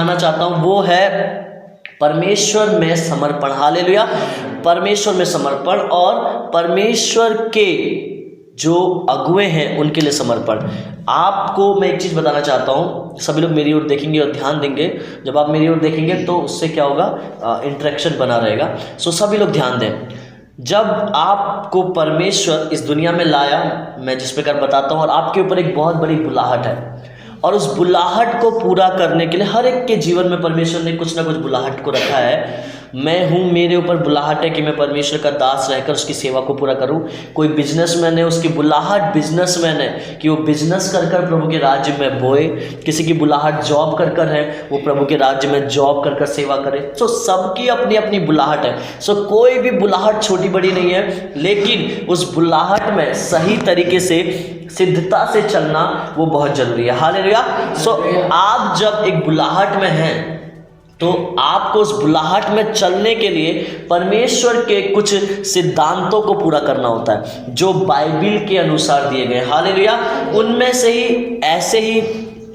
सिखाना चाहता हूँ वो है परमेश्वर में समर्पण। हालेलुया। परमेश्वर में समर्पण और परमेश्वर के जो अगुए हैं उनके लिए समर्पण। आपको मैं एक चीज़ बताना चाहता हूँ, सभी लोग मेरी ओर देखेंगे और ध्यान देंगे। जब आप मेरी ओर देखेंगे तो उससे क्या होगा, इंटरेक्शन बना रहेगा। सो सभी लोग ध्यान दें। जब आपको परमेश्वर इस दुनिया में लाया, मैं जिस प्रकार बताता हूँ, और आपके ऊपर एक बहुत बड़ी बुलाहट है, और उस बुलाहट को पूरा करने के लिए हर एक के जीवन में परमेश्वर ने कुछ ना कुछ बुलाहट को रखा है। मैं हूँ, मेरे ऊपर बुलाहट है कि मैं परमेश्वर का दास रहकर उसकी सेवा को पूरा करूँ। कोई बिजनेसमैन है, उसकी बुलाहट बिजनेसमैन है कि वो बिजनेस कर कर प्रभु के राज्य में बोए। किसी की बुलाहट जॉब कर कर है, वो प्रभु के राज्य में जॉब कर कर सेवा करे। सो सबकी अपनी अपनी बुलाहट है। सो कोई भी बुलाहट छोटी बड़ी नहीं है, लेकिन उस बुलाहट में सही तरीके से सिद्धता से चलना वो बहुत जरूरी है। हालेलुया। सो आप जब एक बुलाहट में हैं तो आपको उस बुलाहट में चलने के लिए परमेश्वर के कुछ सिद्धांतों को पूरा करना होता है जो बाइबिल के अनुसार दिए गए। हालेलुया। उनमें से ही ऐसे ही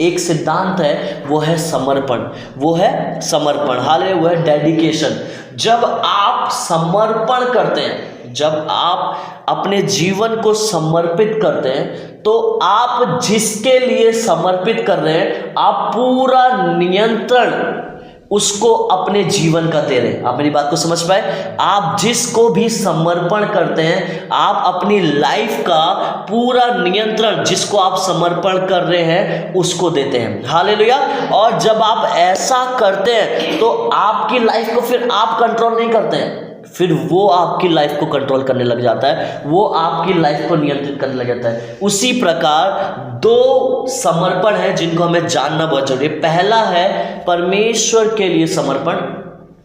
एक सिद्धांत है, वो है समर्पण। वो है समर्पण। हालेलुया। वो है डेडिकेशन। जब आप समर्पण करते हैं, जब आप अपने जीवन को समर्पित करते हैं, तो आप जिसके लिए समर्पित कर रहे हैं, आप पूरा नियंत्रण उसको अपने जीवन का दे रहे हैं। आप मेरी बात को समझ पाए? आप जिसको भी समर्पण करते हैं, आप अपनी लाइफ का पूरा नियंत्रण जिसको आप समर्पण कर रहे हैं उसको देते हैं। हालेलुया। और जब आप ऐसा करते हैं तो आपकी लाइफ को फिर आप कंट्रोल नहीं करते हैं, फिर वो आपकी लाइफ को कंट्रोल करने लग जाता है, वो आपकी लाइफ को नियंत्रित करने लग जाता है। उसी प्रकार दो समर्पण है जिनको हमें जानना बहुत जरूरी है। पहला है परमेश्वर के लिए समर्पण,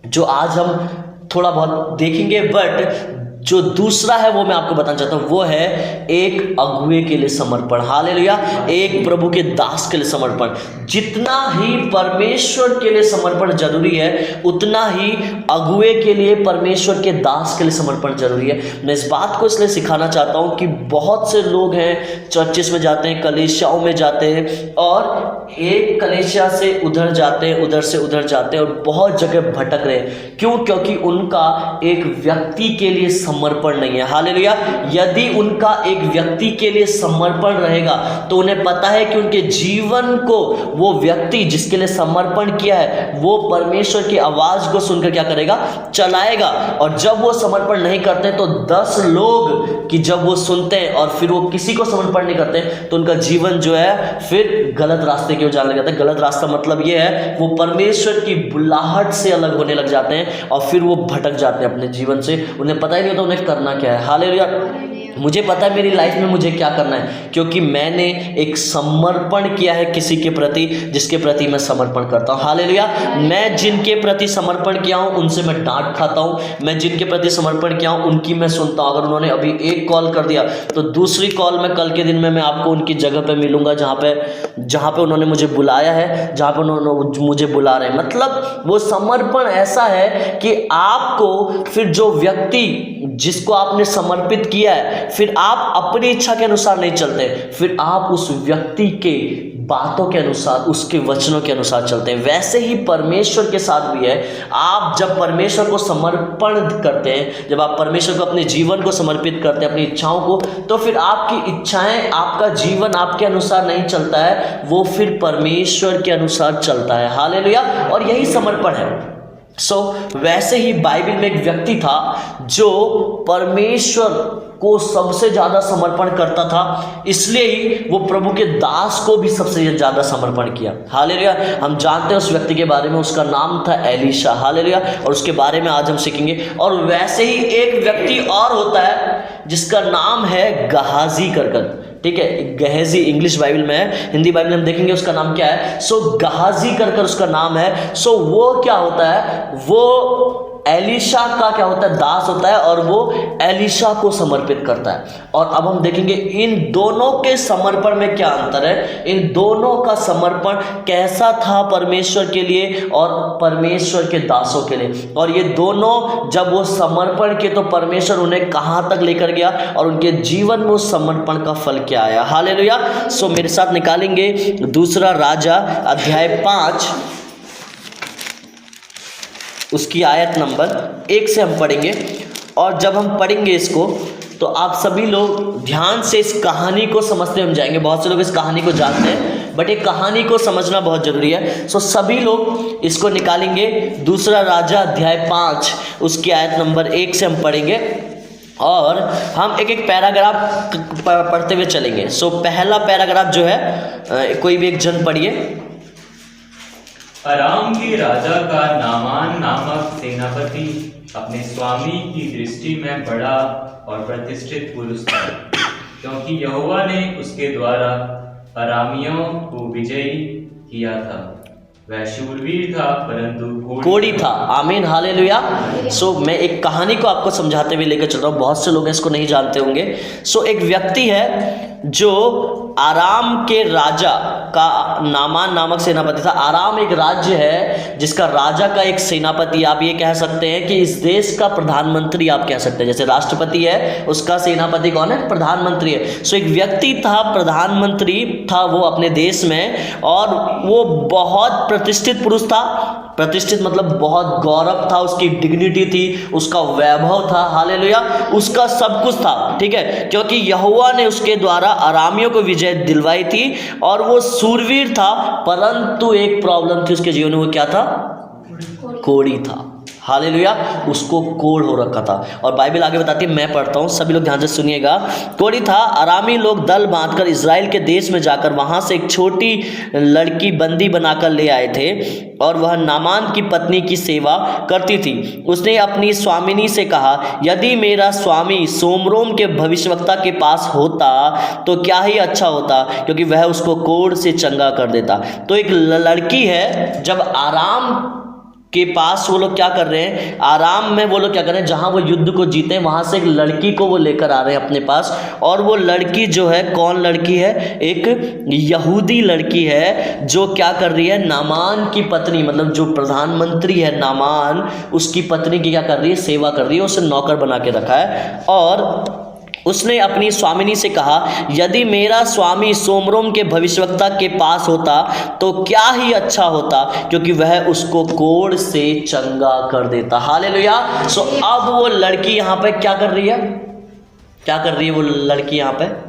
जो आज हम थोड़ा बहुत देखेंगे, बट जो दूसरा है वो मैं आपको बताना चाहता हूँ, वो है एक अगुए के लिए समर्पण। हालेलुया। एक प्रभु के दास के लिए समर्पण। जितना ही परमेश्वर के लिए समर्पण जरूरी है, उतना ही अगुए के लिए, परमेश्वर के दास के लिए समर्पण जरूरी है। मैं इस बात को इसलिए सिखाना चाहता हूँ कि बहुत से लोग हैं, चर्चेस में जाते हैं, कलीसियाओं में जाते हैं, और एक कलीसिया से उधर जाते हैं, उधर से उधर जाते हैं, और बहुत जगह भटक रहे हैं। क्यों? क्योंकि उनका एक व्यक्ति के लिए समर्पण नहीं है। हालेलुया। यदि उनका एक व्यक्ति के लिए समर्पण रहेगा तो उन्हें पता है कि उनके जीवन को वो व्यक्ति जिसके लिए समर्पण किया है वो परमेश्वर की आवाज को सुनकर क्या करेगा, चलाएगा। और जब वो समर्पण नहीं करते तो 10 लोग कि जब वो सुनते हैं और फिर वो किसी को समर्पण नहीं करते तो उनका जीवन जो है फिर गलत रास्ते की ओर जाने लग जाता है। गलत रास्ता मतलब ये है, वो परमेश्वर की बुलाहट से अलग होने लग जाते हैं और फिर वो भटक जाते हैं अपने जीवन से। उन्हें पता ही नहीं होता उन्हें करना क्या है। हालेलुया। मुझे पता है मेरी लाइफ में मुझे क्या करना है, क्योंकि मैंने एक समर्पण किया है किसी के प्रति, जिसके प्रति मैं समर्पण करता हूँ। हालेलुया। मैं जिनके प्रति समर्पण किया हूँ उनसे मैं डांट खाता हूँ, मैं जिनके प्रति समर्पण किया हूँ उनकी मैं सुनता हूँ। अगर उन्होंने अभी एक कॉल कर दिया तो दूसरी कॉल में कल के दिन में मैं आपको उनकी जगह पे मिलूंगा जहाँ पे उन्होंने मुझे बुलाया है, जहाँ पे उन्होंने मुझे बुला रहे हैं। मतलब वो समर्पण ऐसा है कि आपको फिर जो व्यक्ति जिसको आपने समर्पित किया है, फिर आप अपनी इच्छा के अनुसार नहीं चलते, फिर आप उस व्यक्ति के बातों के अनुसार, उसके वचनों के अनुसार चलते हैं। वैसे ही परमेश्वर के साथ भी है। आप जब परमेश्वर को समर्पण करते हैं, जब आप परमेश्वर को अपने जीवन को समर्पित करते हैं, अपनी इच्छाओं को, तो फिर आपकी इच्छाएं, आपका जीवन आपके अनुसार नहीं चलता है, वो फिर परमेश्वर के अनुसार चलता है। हालेलुया। और यही समर्पण है। वैसे ही बाइबल में एक व्यक्ति था जो परमेश्वर को सबसे ज्यादा समर्पण करता था, इसलिए ही वो प्रभु के दास को भी सबसे ज्यादा समर्पण किया। हालेलुया। हम जानते हैं उस व्यक्ति के बारे में, उसका नाम था एलीशा। हालेलुया। और उसके बारे में आज हम सीखेंगे। और वैसे ही एक व्यक्ति और होता है जिसका नाम है गहाजी कर। ठीक है, गहजी इंग्लिश बाइबल में है, हिंदी बाइबल में हम देखेंगे उसका नाम क्या है। गहाजी कर उसका नाम है। वो क्या होता है, वो एलीशा का क्या होता है, दास होता है, और वो एलीशा को समर्पित करता है। और अब हम देखेंगे इन दोनों के समर्पण में क्या अंतर है, इन दोनों का समर्पण कैसा था परमेश्वर के लिए और परमेश्वर के दासों के लिए। और ये दोनों जब वो समर्पण किए तो परमेश्वर उन्हें कहां तक लेकर गया और उनके जीवन में उस समर्पण का फल क्या आया। हालेलुया। मेरे साथ निकालेंगे दूसरा राजा अध्याय 5 उसकी आयत नंबर 1 से हम पढ़ेंगे। और जब हम पढ़ेंगे इसको तो आप सभी लोग ध्यान से इस कहानी को समझते हम जाएंगे। बहुत से लोग इस कहानी को जानते हैं बट ये कहानी को समझना बहुत ज़रूरी है। सो सभी लोग इसको निकालेंगे। दूसरा राजा अध्याय 5 उसकी आयत नंबर 1 से हम पढ़ेंगे और हम एक एक पैराग्राफ पढ़ते हुए चलेंगे। सो पहला पैराग्राफ जो है कोई भी एक जन पढ़िए। अराम के राजा का नामान नामक सेनापति अपने स्वामी की दृष्टि में बड़ा और प्रतिष्ठित पुरुष था, क्योंकि यहोवा ने उसके द्वारा अरामियों को विजयी किया था। वह शूरवीर था परंतु कोढ़ी था। आमीन, हालेलुया। सो मैं एक कहानी को आपको समझाते हुए लेकर चल रहा हूँ। बहुत से लोग इसको नहीं जानते होंगे। सो एक व्यक्ति है जो आराम के राजा का नामान नामक सेनापति था। आराम एक राज्य है जिसका राजा का एक सेनापति, आप ये कह सकते हैं कि इस देश का प्रधानमंत्री आप कह सकते हैं। जैसे राष्ट्रपति है उसका सेनापति कौन है? प्रधानमंत्री है। सो एक व्यक्ति था, प्रधानमंत्री था वो अपने देश में, और वो बहुत प्रतिष्ठित पुरुष था। प्रतिष्ठित मतलब बहुत गौरव था, उसकी डिग्निटी थी, उसका वैभव था। हालेलुया, उसका सब कुछ था। ठीक है, क्योंकि यहोवा ने उसके द्वारा अरामियों को विजय दिलवाई थी और वो सूरवीर था। परंतु एक प्रॉब्लम थी उसके जीवन में, वो क्या था? कोढ़ी था। हालेलुया, उसको कोढ़ हो रखा था। और बाइबल आगे बताती है, मैं पढ़ता हूँ, सभी लोग ध्यान से सुनिएगा। कोढ़ी था। अरामी लोग दल बांधकर इजराइल के देश में जाकर वहां से एक छोटी लड़की बंदी बनाकर ले आए थे और वह नामान की पत्नी की सेवा करती थी। उसने अपनी स्वामिनी से कहा, यदि मेरा स्वामी सोमरोम के भविष्यवक्ता के पास होता तो क्या ही अच्छा होता, क्योंकि वह उसको कोढ़ से चंगा कर देता। तो एक लड़की है, जब आराम के पास वो लोग क्या कर रहे हैं, आराम में वो लोग क्या कर रहे हैं, जहां वो युद्ध को जीते हैं वहां से एक लड़की को वो लेकर आ रहे हैं अपने पास। और वो लड़की जो है, कौन लड़की है? एक यहूदी लड़की है जो क्या कर रही है, नामान की पत्नी, मतलब जो प्रधानमंत्री है नामान, उसकी पत्नी की क्या कर रही है, सेवा कर रही है। उसे नौकर बना के रखा है। और उसने अपनी स्वामिनी से कहा, यदि मेरा स्वामी सोमरोम के भविष्यवक्ता के पास होता तो क्या ही अच्छा होता, क्योंकि वह उसको कोढ़ से चंगा कर देता। हालेलुया। सो अब वो लड़की यहाँ पे क्या कर रही है? क्या कर रही है वो लड़की? यहाँ पे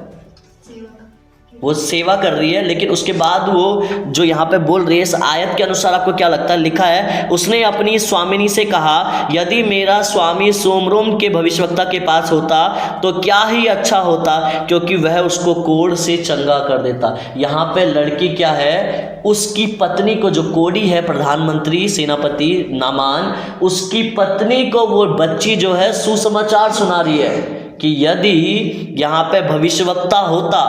वो सेवा कर रही है। लेकिन उसके बाद वो जो यहाँ पे बोल रही है, इस आयत के अनुसार आपको क्या लगता है? लिखा है, उसने अपनी स्वामिनी से कहा, यदि मेरा स्वामी सोमरोम के भविष्यवक्ता के पास होता तो क्या ही अच्छा होता, क्योंकि वह उसको कोढ़ से चंगा कर देता। यहाँ पे लड़की क्या है? उसकी पत्नी को, जो कोढ़ी है प्रधानमंत्री सेनापति नामान, उसकी पत्नी को वो बच्ची जो है सुसमाचार सुना रही है कि यदि यहाँ पे भविष्यवक्ता होता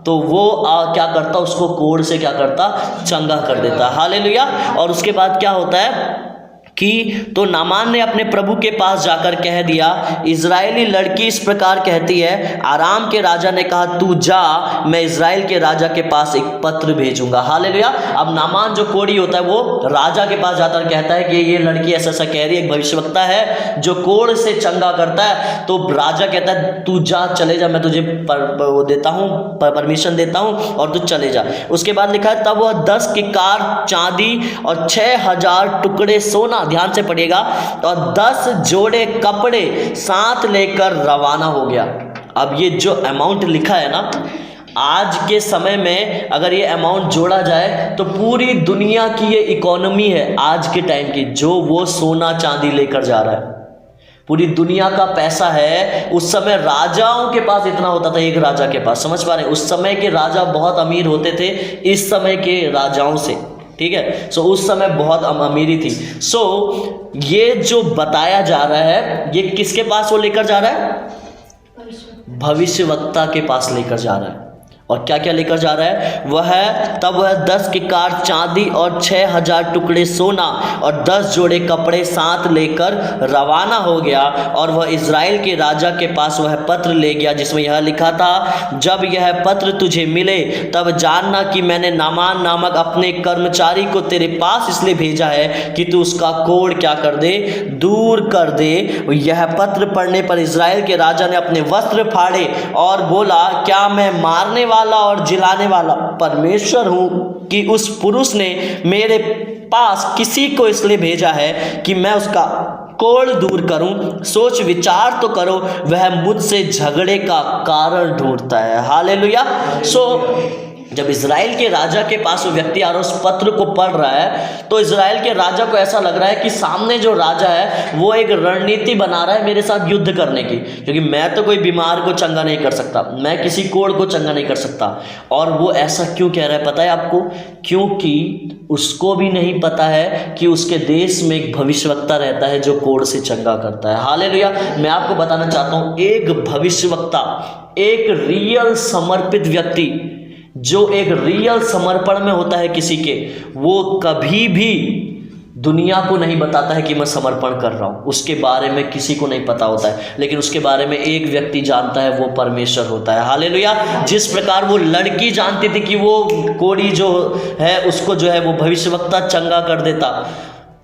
तो वो क्या करता? उसको कोढ़ से क्या करता? चंगा कर देता। हालेलुया। और उसके बाद क्या होता है कि तो नामान ने अपने प्रभु के पास जाकर कह दिया, इजरायली लड़की इस प्रकार कहती है, आराम के राजा ने कहा, तू जा, मैं इजराइल के राजा के पास एक पत्र भेजूंगा। हालेलुया। अब नामान जो कोढ़ी होता है वो राजा के पास जाकर कहता है कि ये लड़की ऐसा ऐसा कह रही है, एक भविष्यवक्ता है जो कोढ़ से चंगा करता है। तो राजा कहता है, तू जा, चले जा, मैं तुझे वो देता हूँ, परमिशन देता हूँ और तू चले जा। उसके बाद लिखा है, तब वह 10 किकार चांदी और 6000 टुकड़े सोना, ध्यान से पढ़िएगा, और 10 जोड़े कपड़े साथ लेकर रवाना हो गया। अब ये जो अमाउंट लिखा है ना, आज के समय में अगर ये अमाउंट जोड़ा जाए तो पूरी दुनिया की ये इकोनॉमी है आज के टाइम की, जो वो सोना चांदी लेकर जा रहा है। पूरी दुनिया का पैसा है। उस समय राजाओं के पास इतना होता था, एक राजा के पास, समझ पा रहे हैं? उस समय के राजा बहुत अमीर होते थे इस समय के राजाओं से। ठीक है, सो उस समय बहुत अमीरी थी। सो ये जो बताया जा रहा है, ये किसके पास वो लेकर जा रहा है? भविष्यवक्ता के पास लेकर जा रहा है। और क्या क्या लेकर जा रहा है? तब वह 10 किकार चांदी और 6000 टुकड़े सोना और 10 जोड़े कपड़े साथ लेकर रवाना हो गया। और वह इजराइल के राजा के पास वह पत्र ले गया जिसमें यह लिखा था, जब यह पत्र तुझे मिले तब जानना कि मैंने नामान नामक अपने कर्मचारी को तेरे पास इसलिए भेजा है कि तू उसका कोढ़ क्या कर दे? दूर कर दे। यह पत्र पढ़ने पर इजराइल के राजा ने अपने वस्त्र फाड़े और बोला, क्या मैं मारने वाला वाला और जिलाने वाला परमेश्वर हूँ कि उस पुरुष ने मेरे पास किसी को इसलिए भेजा है कि मैं उसका कोढ़ दूर करूं। सोच विचार तो करो, वह मुझसे झगड़े का कारण ढूंढता है। हालेलुया। जब इज़राइल के राजा के पास वो व्यक्ति आ रहा है, उस पत्र को पढ़ रहा है, तो इज़राइल के राजा को ऐसा लग रहा है कि सामने जो राजा है वो एक रणनीति बना रहा है मेरे साथ युद्ध करने की, क्योंकि मैं तो कोई बीमार को चंगा नहीं कर सकता, मैं किसी कोढ़ को चंगा नहीं कर सकता। और वो ऐसा क्यों कह रहा है पता है आपको? क्योंकि उसको भी नहीं पता है कि उसके देश में एक भविष्यवक्ता रहता है जो कोढ़ से चंगा करता है। हालेलुया। मैं आपको बताना चाहता हूँ, एक भविष्यवक्ता, एक रियल समर्पित व्यक्ति जो एक रियल समर्पण में होता है किसी के, वो कभी भी दुनिया को नहीं बताता है कि मैं समर्पण कर रहा हूँ। उसके बारे में किसी को नहीं पता होता है, लेकिन उसके बारे में एक व्यक्ति जानता है, वो परमेश्वर होता है। हालेलुया। जिस प्रकार वो लड़की जानती थी कि वो कोढ़ी जो है उसको जो है वो भविष्यवक्ता चंगा कर देता,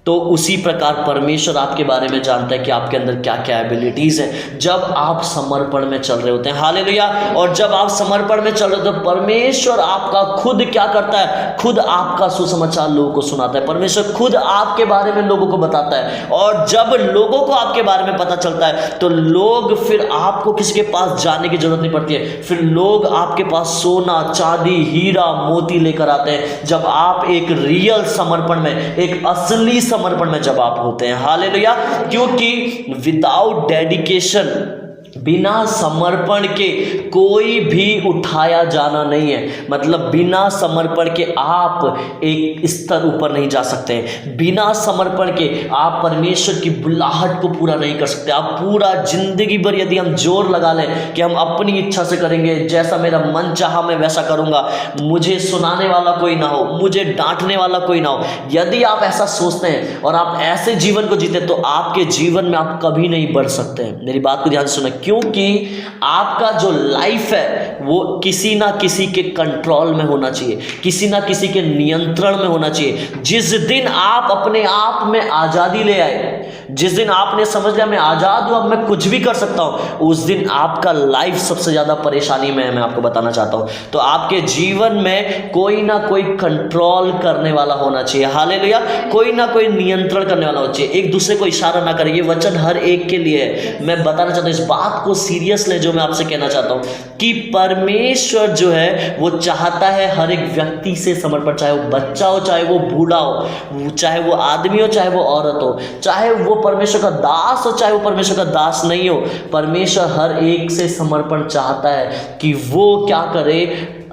तो उसी प्रकार परमेश्वर आपके बारे में जानता है कि आपके अंदर क्या क्या एबिलिटीज़ हैं जब आप समर्पण में चल रहे होते हैं। हालेलुया। और जब आप समर्पण में चल रहे होते हैं, परमेश्वर आपका खुद क्या करता है? खुद आपका सुसमाचार लोगों को सुनाता है। परमेश्वर खुद आपके बारे में लोगों को बताता है। और जब लोगों को आपके बारे में पता चलता है तो लोग, फिर आपको किसी के पास जाने की जरूरत नहीं पड़ती है, फिर लोग आपके पास सोना, चांदी, हीरा, मोती लेकर आते हैं जब आप एक रियल समर्पण में, एक असली समर्पण में जब आप होते हैं। हालेलुया। क्योंकि विदाउट डेडिकेशन, बिना समर्पण के कोई भी उठाया जाना नहीं है। मतलब बिना समर्पण के आप एक स्तर ऊपर नहीं जा सकते हैं। बिना समर्पण के आप परमेश्वर की बुलाहट को पूरा नहीं कर सकते। आप पूरा जिंदगी भर यदि हम जोर लगा लें कि हम अपनी इच्छा से करेंगे, जैसा मेरा मन चाहा मैं वैसा करूंगा, मुझे सुनाने वाला कोई ना हो, मुझे डांटने वाला कोई ना हो, यदि आप ऐसा सोचते हैं और आप ऐसे जीवन को जीते तो आपके जीवन में आप कभी नहीं बढ़ सकते हैं। मेरी बात को ध्यान से सुना, क्योंकि आपका जो लाइफ है वो किसी ना किसी के कंट्रोल में होना चाहिए, किसी ना किसी के नियंत्रण में होना चाहिए। जिस दिन आप अपने आप में आज़ादी ले आए, जिस दिन आपने समझ लिया मैं आज़ाद हूँ, अब मैं कुछ भी कर सकता हूँ, उस दिन आपका लाइफ सबसे ज़्यादा परेशानी में है। मैं आपको बताना चाहता हूँ, तो आपके जीवन में कोई ना कोई कंट्रोल करने वाला होना चाहिए। हालेलुया। कोई ना कोई नियंत्रण करने वाला होना चाहिए। एक दूसरे को इशारा ना करें, ये वचन हर एक के लिए है। मैं बताना चाहता हूँ, इस बात को सीरियस ले, जो मैं आपसे कहना चाहता हूँ कि परमेश्वर जो है वो चाहता है हर एक व्यक्ति से समर्पण, चाहे वो बच्चा हो, चाहे वो बूढ़ा हो, चाहे वो आदमी हो, चाहे वो औरत हो, चाहे वो परमेश्वर का दास हो, चाहे वो परमेश्वर का दास नहीं हो। परमेश्वर हर एक से समर्पण चाहता है कि वो क्या करे?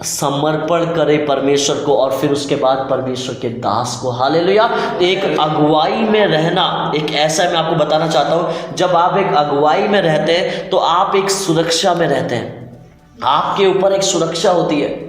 समर्पण करे परमेश्वर को, और फिर उसके बाद परमेश्वर के दास को। हालेलुया। एक अगुवाई में रहना एक ऐसा, मैं आपको बताना चाहता हूं, जब आप एक अगुवाई में रहते हैं तो आप एक सुरक्षा में रहते हैं। आपके ऊपर एक सुरक्षा होती है,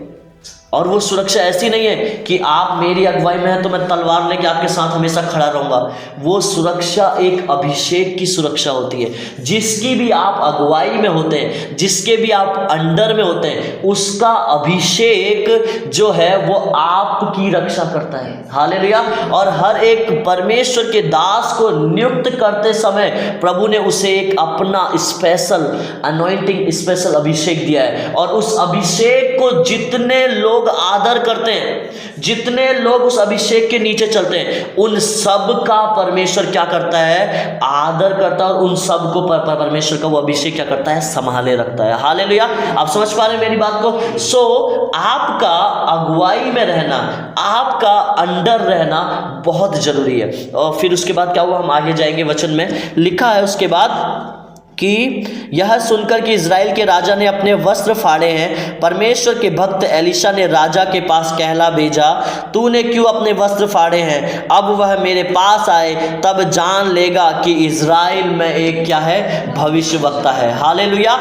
और वो सुरक्षा ऐसी नहीं है कि आप मेरी अगुवाई में हैं तो मैं तलवार लेके आपके साथ हमेशा खड़ा रहूंगा। वो सुरक्षा एक अभिषेक की सुरक्षा होती है। जिसकी भी आप अगुवाई में होते हैं, जिसके भी आप अंडर में होते हैं, उसका अभिषेक जो है वो आपकी रक्षा करता है। हालेलुया। और हर एक परमेश्वर के दास को नियुक्त करते समय प्रभु ने उसे एक अपना स्पेशल अनॉइंटिंग, स्पेशल अभिषेक दिया है। और उस अभिषेक को जितने लोग आदर करते हैं, जितने लोग उस अभिषेक के नीचे चलते हैं, उन सब का परमेश्वर क्या करता है? आदर करता है। और उन सब को परमेश्वर का वो अभिषेक क्या करता है? संभाले रखता है। हालेलुया। आप समझ पा रहे हैं मेरी बात को? आपका अगुवाई में रहना, आपका अंडर रहना बहुत जरूरी है। और फिर उसके बाद क्या हुआ? हम आगे जाएंगे, वचन में लिखा है उसके बाद कि यह सुनकर कि इज़राइल के राजा ने अपने वस्त्र फाड़े हैं, परमेश्वर के भक्त एलीशा ने राजा के पास कहला भेजा, तूने क्यों अपने वस्त्र फाड़े हैं? अब वह मेरे पास आए, तब जान लेगा कि इज़राइल में एक क्या है? भविष्यवक्ता है। हालेलुया।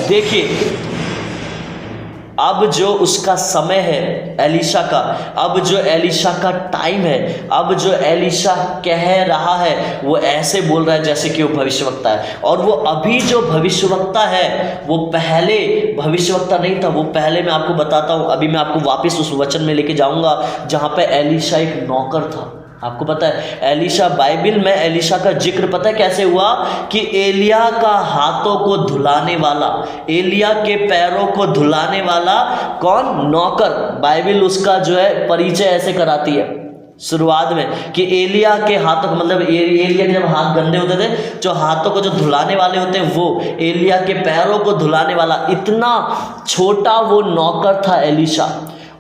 देखिए, अब जो उसका समय है एलीशा का, अब जो एलीशा का टाइम है, अब जो एलीशा कह रहा है वो ऐसे बोल रहा है जैसे कि वो भविष्यवक्ता है। और वो अभी जो भविष्यवक्ता है वो पहले भविष्यवक्ता नहीं था। वो पहले, मैं आपको बताता हूँ, अभी मैं आपको वापस उस वचन में लेके जाऊंगा जहाँ पे एलीशा एक नौकर था। आपको पता है एलीशा, बाइबल में एलीशा का जिक्र पता है कैसे हुआ कि एलिया का हाथों को धुलाने वाला, एलिया के पैरों को धुलाने वाला कौन? नौकर। बाइबल उसका जो है परिचय ऐसे कराती है शुरुआत में कि एलिया के हाथों को, मतलब एलिया के जब हाथ गंदे होते थे, जो हाथों को जो धुलाने वाले होते हैं वो, एलिया के पैरों को धुलाने वाला, इतना छोटा वो नौकर था एलीशा।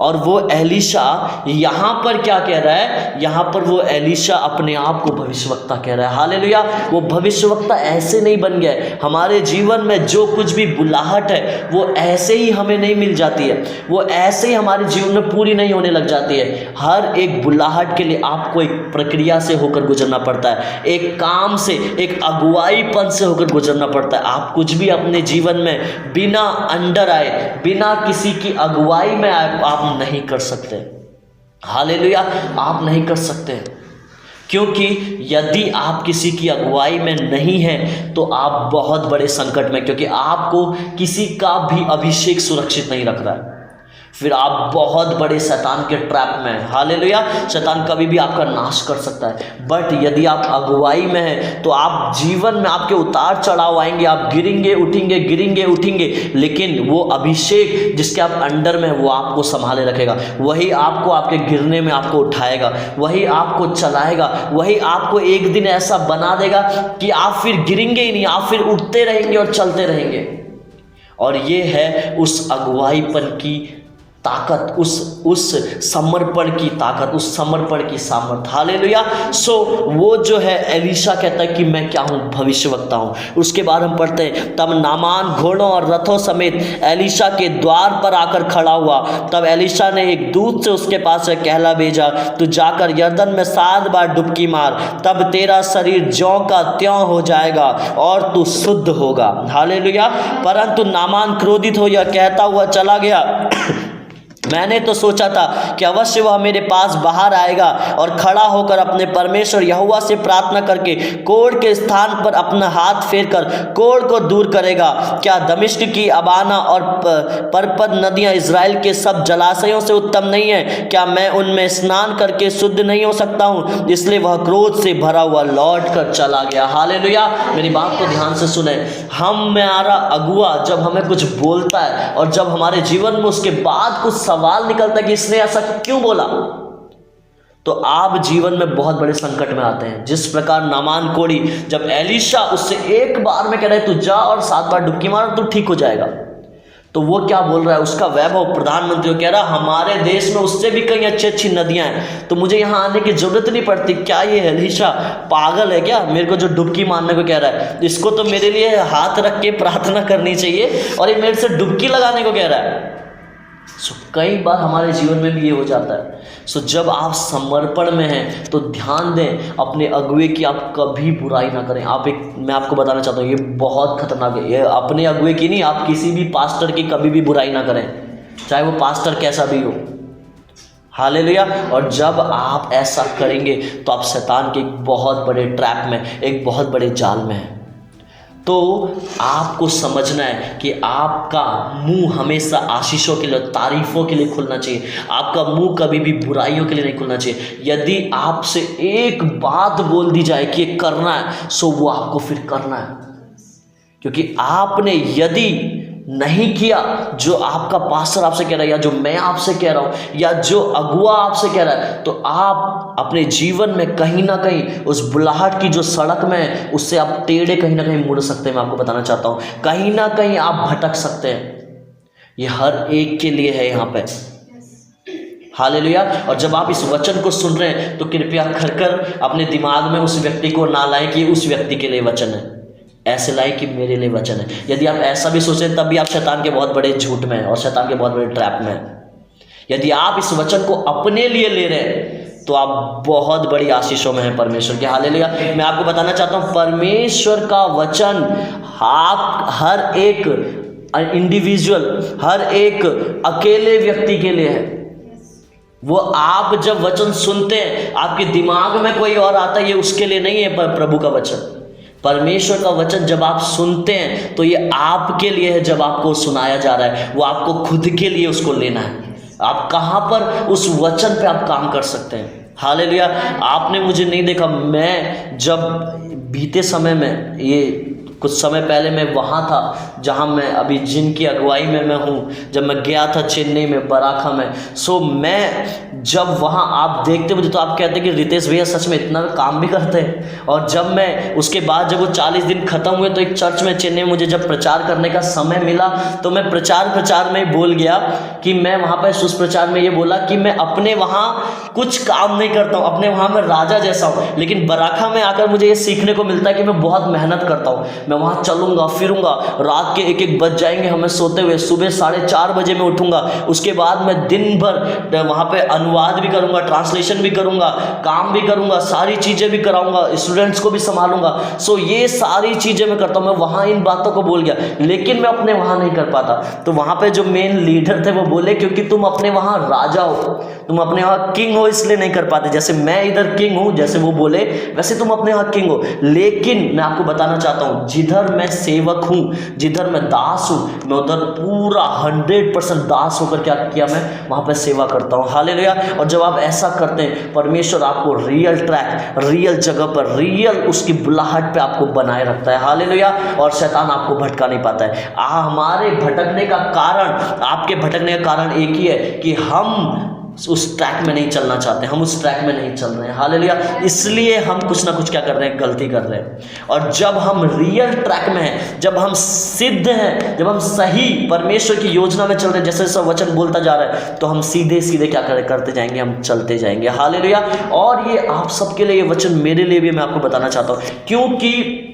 और वो एलीशा यहाँ पर क्या कह रहा है? यहाँ पर वो एलीशा अपने आप को भविष्यवक्ता कह रहा है। हालेलुया। वो भविष्यवक्ता ऐसे नहीं बन गया। हमारे जीवन में जो कुछ भी बुलाहट है वो ऐसे ही हमें नहीं मिल जाती है, वो ऐसे ही हमारे जीवन में पूरी नहीं होने लग जाती है। हर एक बुलाहट के लिए आपको एक प्रक्रिया से होकर गुजरना पड़ता है, एक काम से, एक अगुवाईपन से होकर गुजरना पड़ता है। आप कुछ भी अपने जीवन में बिना अंडर आए, बिना किसी की अगुवाई में आए आप नहीं कर सकते। हालेलुया। आप नहीं कर सकते, क्योंकि यदि आप किसी की अगुवाई में नहीं हैं तो आप बहुत बड़े संकट में, क्योंकि आपको किसी का भी अभिषेक सुरक्षित नहीं रख रहा है, फिर आप बहुत बड़े शैतान के ट्रैप में हैं। हालेलुया। शैतान कभी भी आपका नाश कर सकता है। बट यदि आप अगुवाई में हैं तो आप जीवन में आपके उतार चढ़ाव आएंगे, आप गिरेंगे उठेंगे, गिरेंगे उठेंगे, लेकिन वो अभिषेक जिसके आप अंडर में वो आपको संभाले रखेगा, वही आपको आपके गिरने में आपको उठाएगा, वही आपको चलाएगा, वही आपको एक दिन ऐसा बना देगा कि आप फिर गिरेंगे ही नहीं, आप फिर उठते रहेंगे और चलते रहेंगे। और ये है उस अगुवाईपन की ताकत, उस समर्पण की ताकत, उस समर्पण की सामर्थ। हालेलुया। सो वो जो है एलीशा कहता है कि मैं क्या हूँ? भविष्यवक्ता हूँ। उसके बाद हम पढ़ते हैं, तब नामान घोड़ों और रथों समेत एलीशा के द्वार पर आकर खड़ा हुआ। तब एलीशा ने एक दूत से उसके पास से कहला भेजा, तू जाकर यरदन में 7 बार डुबकी मार, तब तेरा शरीर ज्यों का त्यों हो जाएगा और तू शुद्ध होगा। हालेलुया। परंतु नामान क्रोधित हो यह कहता हुआ चला गया, मैंने तो सोचा था कि अवश्य वह मेरे पास बाहर आएगा और खड़ा होकर अपने परमेश्वर यहोवा से प्रार्थना करके कोढ़ के स्थान पर अपना हाथ फेरकर कोढ़ को दूर करेगा। क्या दमिश्क की अबाना और परपद नदियां इज़राइल के सब जलाशयों से उत्तम नहीं है? क्या मैं उनमें स्नान करके शुद्ध नहीं हो सकता हूँ? इसलिए वह क्रोध से भरा हुआ लौट कर चला गया। हालेलुया। मेरी बात को ध्यान से सुने। हमारा अगुआ जब हमें कुछ बोलता है और जब हमारे जीवन में उसके बाद कुछ सवाल निकलता है कि इसने ऐसा क्यों बोला, तो आप जीवन में बहुत बड़े संकट में आते हैं। जिस प्रकार नामान कोढ़ी, जब एलीशा उससे एक बार में कह रहा है तू जा और 7 बार डुबकी मार तो ठीक हो जाएगा, तो वो क्या बोल रहा है? उसका वैभव प्रधानमंत्री कह रहा हमारे देश में उससे भी कई अच्छी अच्छी नदियां हैं, तो मुझे यहाँ आने की जरूरत नहीं पड़ती। क्या ये एलीशा पागल है क्या? मेरे को जो डुबकी मारने को कह रहा है, इसको तो मेरे लिए हाथ रख के प्रार्थना करनी चाहिए और ये मेरे से डुबकी लगाने को कह रहा है। सो कई बार हमारे जीवन में भी ये हो जाता है। सो जब आप समर्पण में हैं तो ध्यान दें अपने अगुए की आप कभी बुराई ना करें। मैं आपको बताना चाहता हूँ ये बहुत खतरनाक है। ये अपने अगुए की नहीं, आप किसी भी पास्टर की कभी भी बुराई ना करें, चाहे वो पास्टर कैसा भी हो। हालेलुया। और जब आप ऐसा करेंगे तो आप शैतान के एक बहुत बड़े ट्रैप में, एक बहुत बड़े जाल में हैं। तो आपको समझना है कि आपका मुंह हमेशा आशीषों के लिए, तारीफों के लिए खुलना चाहिए। आपका मुंह कभी भी बुराइयों के लिए नहीं खुलना चाहिए। यदि आपसे एक बात बोल दी जाए कि ये करना है, सो वो आपको फिर करना है, क्योंकि आपने यदि नहीं किया जो आपका पास्टर आपसे कह रहा है, या जो मैं आपसे कह रहा हूँ, या जो अगुआ आपसे कह रहा है, तो आप अपने जीवन में कहीं ना कहीं उस बुलाहट की जो सड़क में है उससे आप टेढ़े कहीं ना कहीं मुड़ सकते हैं। मैं आपको बताना चाहता हूँ कहीं ना कहीं आप भटक सकते हैं। ये हर एक के लिए है यहाँ पे। हालेलुया। और जब आप इस वचन को सुन रहे हैं तो कृपया कर अपने दिमाग में उस व्यक्ति को ना लाएं कि उस व्यक्ति के लिए वचन है, ऐसे लाए कि मेरे लिए वचन है। यदि आप ऐसा भी सोचें तब भी आप शैतान के बहुत बड़े झूठ में हैं और शैतान के बहुत बड़े ट्रैप में हैं। यदि आप इस वचन को अपने लिए ले रहे हैं तो आप बहुत बड़ी आशीषों में हैं परमेश्वर के। हालेलुया। मैं आपको बताना चाहता हूँ परमेश्वर का वचन आप हर एक इंडिविजुअल, हर एक अकेले व्यक्ति के लिए है। वो आप जब वचन सुनते हैं आपके दिमाग में कोई और आता है, ये उसके लिए नहीं है। प्रभु का वचन, परमेश्वर का वचन जब आप सुनते हैं तो ये आपके लिए है। जब आपको सुनाया जा रहा है वो आपको खुद के लिए उसको लेना है। आप कहाँ पर उस वचन पे आप काम कर सकते हैं। हालेलुया। आपने मुझे नहीं देखा, मैं जब बीते समय में, ये कुछ समय पहले मैं वहाँ था जहाँ मैं अभी जिनकी अगुवाई में मैं हूँ, जब मैं गया था चेन्नई में, बराखा में। सो मैं जब वहाँ आप देखते मुझे तो आप कहते कि रितेश भैया सच में इतना काम भी करते हैं। और जब मैं उसके बाद जब वो 40 दिन ख़त्म हुए तो एक चर्च में चेन्नई में मुझे जब प्रचार करने का समय मिला तो मैं प्रचार में बोल गया कि मैं वहाँ पर सुप्रचार में ये बोला कि मैं अपने वहाँ कुछ काम नहीं करता हूँ, अपने वहाँ मैं राजा जैसा हूँ, लेकिन बराखा में आकर मुझे ये सीखने को मिलता है कि मैं बहुत मेहनत करता हूँ। मैं वहाँ चलूँगा फिरूँगा, रात के 1-1 बज जाएंगे हमें सोते हुए, सुबह 4:30 बजे मैं उठूँगा, उसके बाद मैं दिन भर वहाँ पे अनुवाद भी करूँगा, ट्रांसलेशन भी करूँगा, काम भी करूँगा, सारी चीज़ें भी कराऊँगा, स्टूडेंट्स को भी संभालूँगा। सो ये सारी चीज़ें मैं करता हूँ। मैं वहाँ इन बातों को बोल गया, लेकिन मैं अपने वहाँ नहीं कर पाता। तो वहाँ पे जो मेन लीडर थे वो बोले क्योंकि तुम अपने वहाँ राजा हो, तुम अपने वहाँ किंग हो, इसलिए नहीं कर पाते। जैसे मैं इधर किंग हूँ, जैसे वो बोले वैसे तुम अपने वहाँ किंग हो। लेकिन मैं आपको बताना चाहता हूँ, जिधर मैं सेवक हूँ, जिधर मैं दास हूँ, मैं उधर पूरा 100% दास होकर क्या किया, मैं वहाँ पर सेवा करता हूँ। हालेलुया। और जब आप ऐसा करते हैं, परमेश्वर आपको रियल ट्रैक, रियल जगह पर, रियल उसकी बुलाहट पे आपको बनाए रखता है। हालेलुया। और शैतान आपको भटका नहीं पाता है। हमारे भटकने का कारण, आपके भटकने का कारण एक ही है कि हम उस ट्रैक में नहीं चलना चाहते, हम उस ट्रैक में नहीं चल रहे हैं। हालेलुया। इसलिए हम कुछ ना कुछ क्या कर रहे हैं, गलती कर रहे हैं। और जब हम रियल ट्रैक में हैं, जब हम सिद्ध हैं, जब हम सही परमेश्वर की योजना में चल रहे हैं, जैसे जैसा वचन बोलता जा रहा है, तो हम सीधे सीधे क्या करते जाएंगे, हम चलते जाएंगे। हालेलुया। और ये आप सबके लिए ये वचन, मेरे लिए भी मैं आपको बताना चाहता हूँ, क्योंकि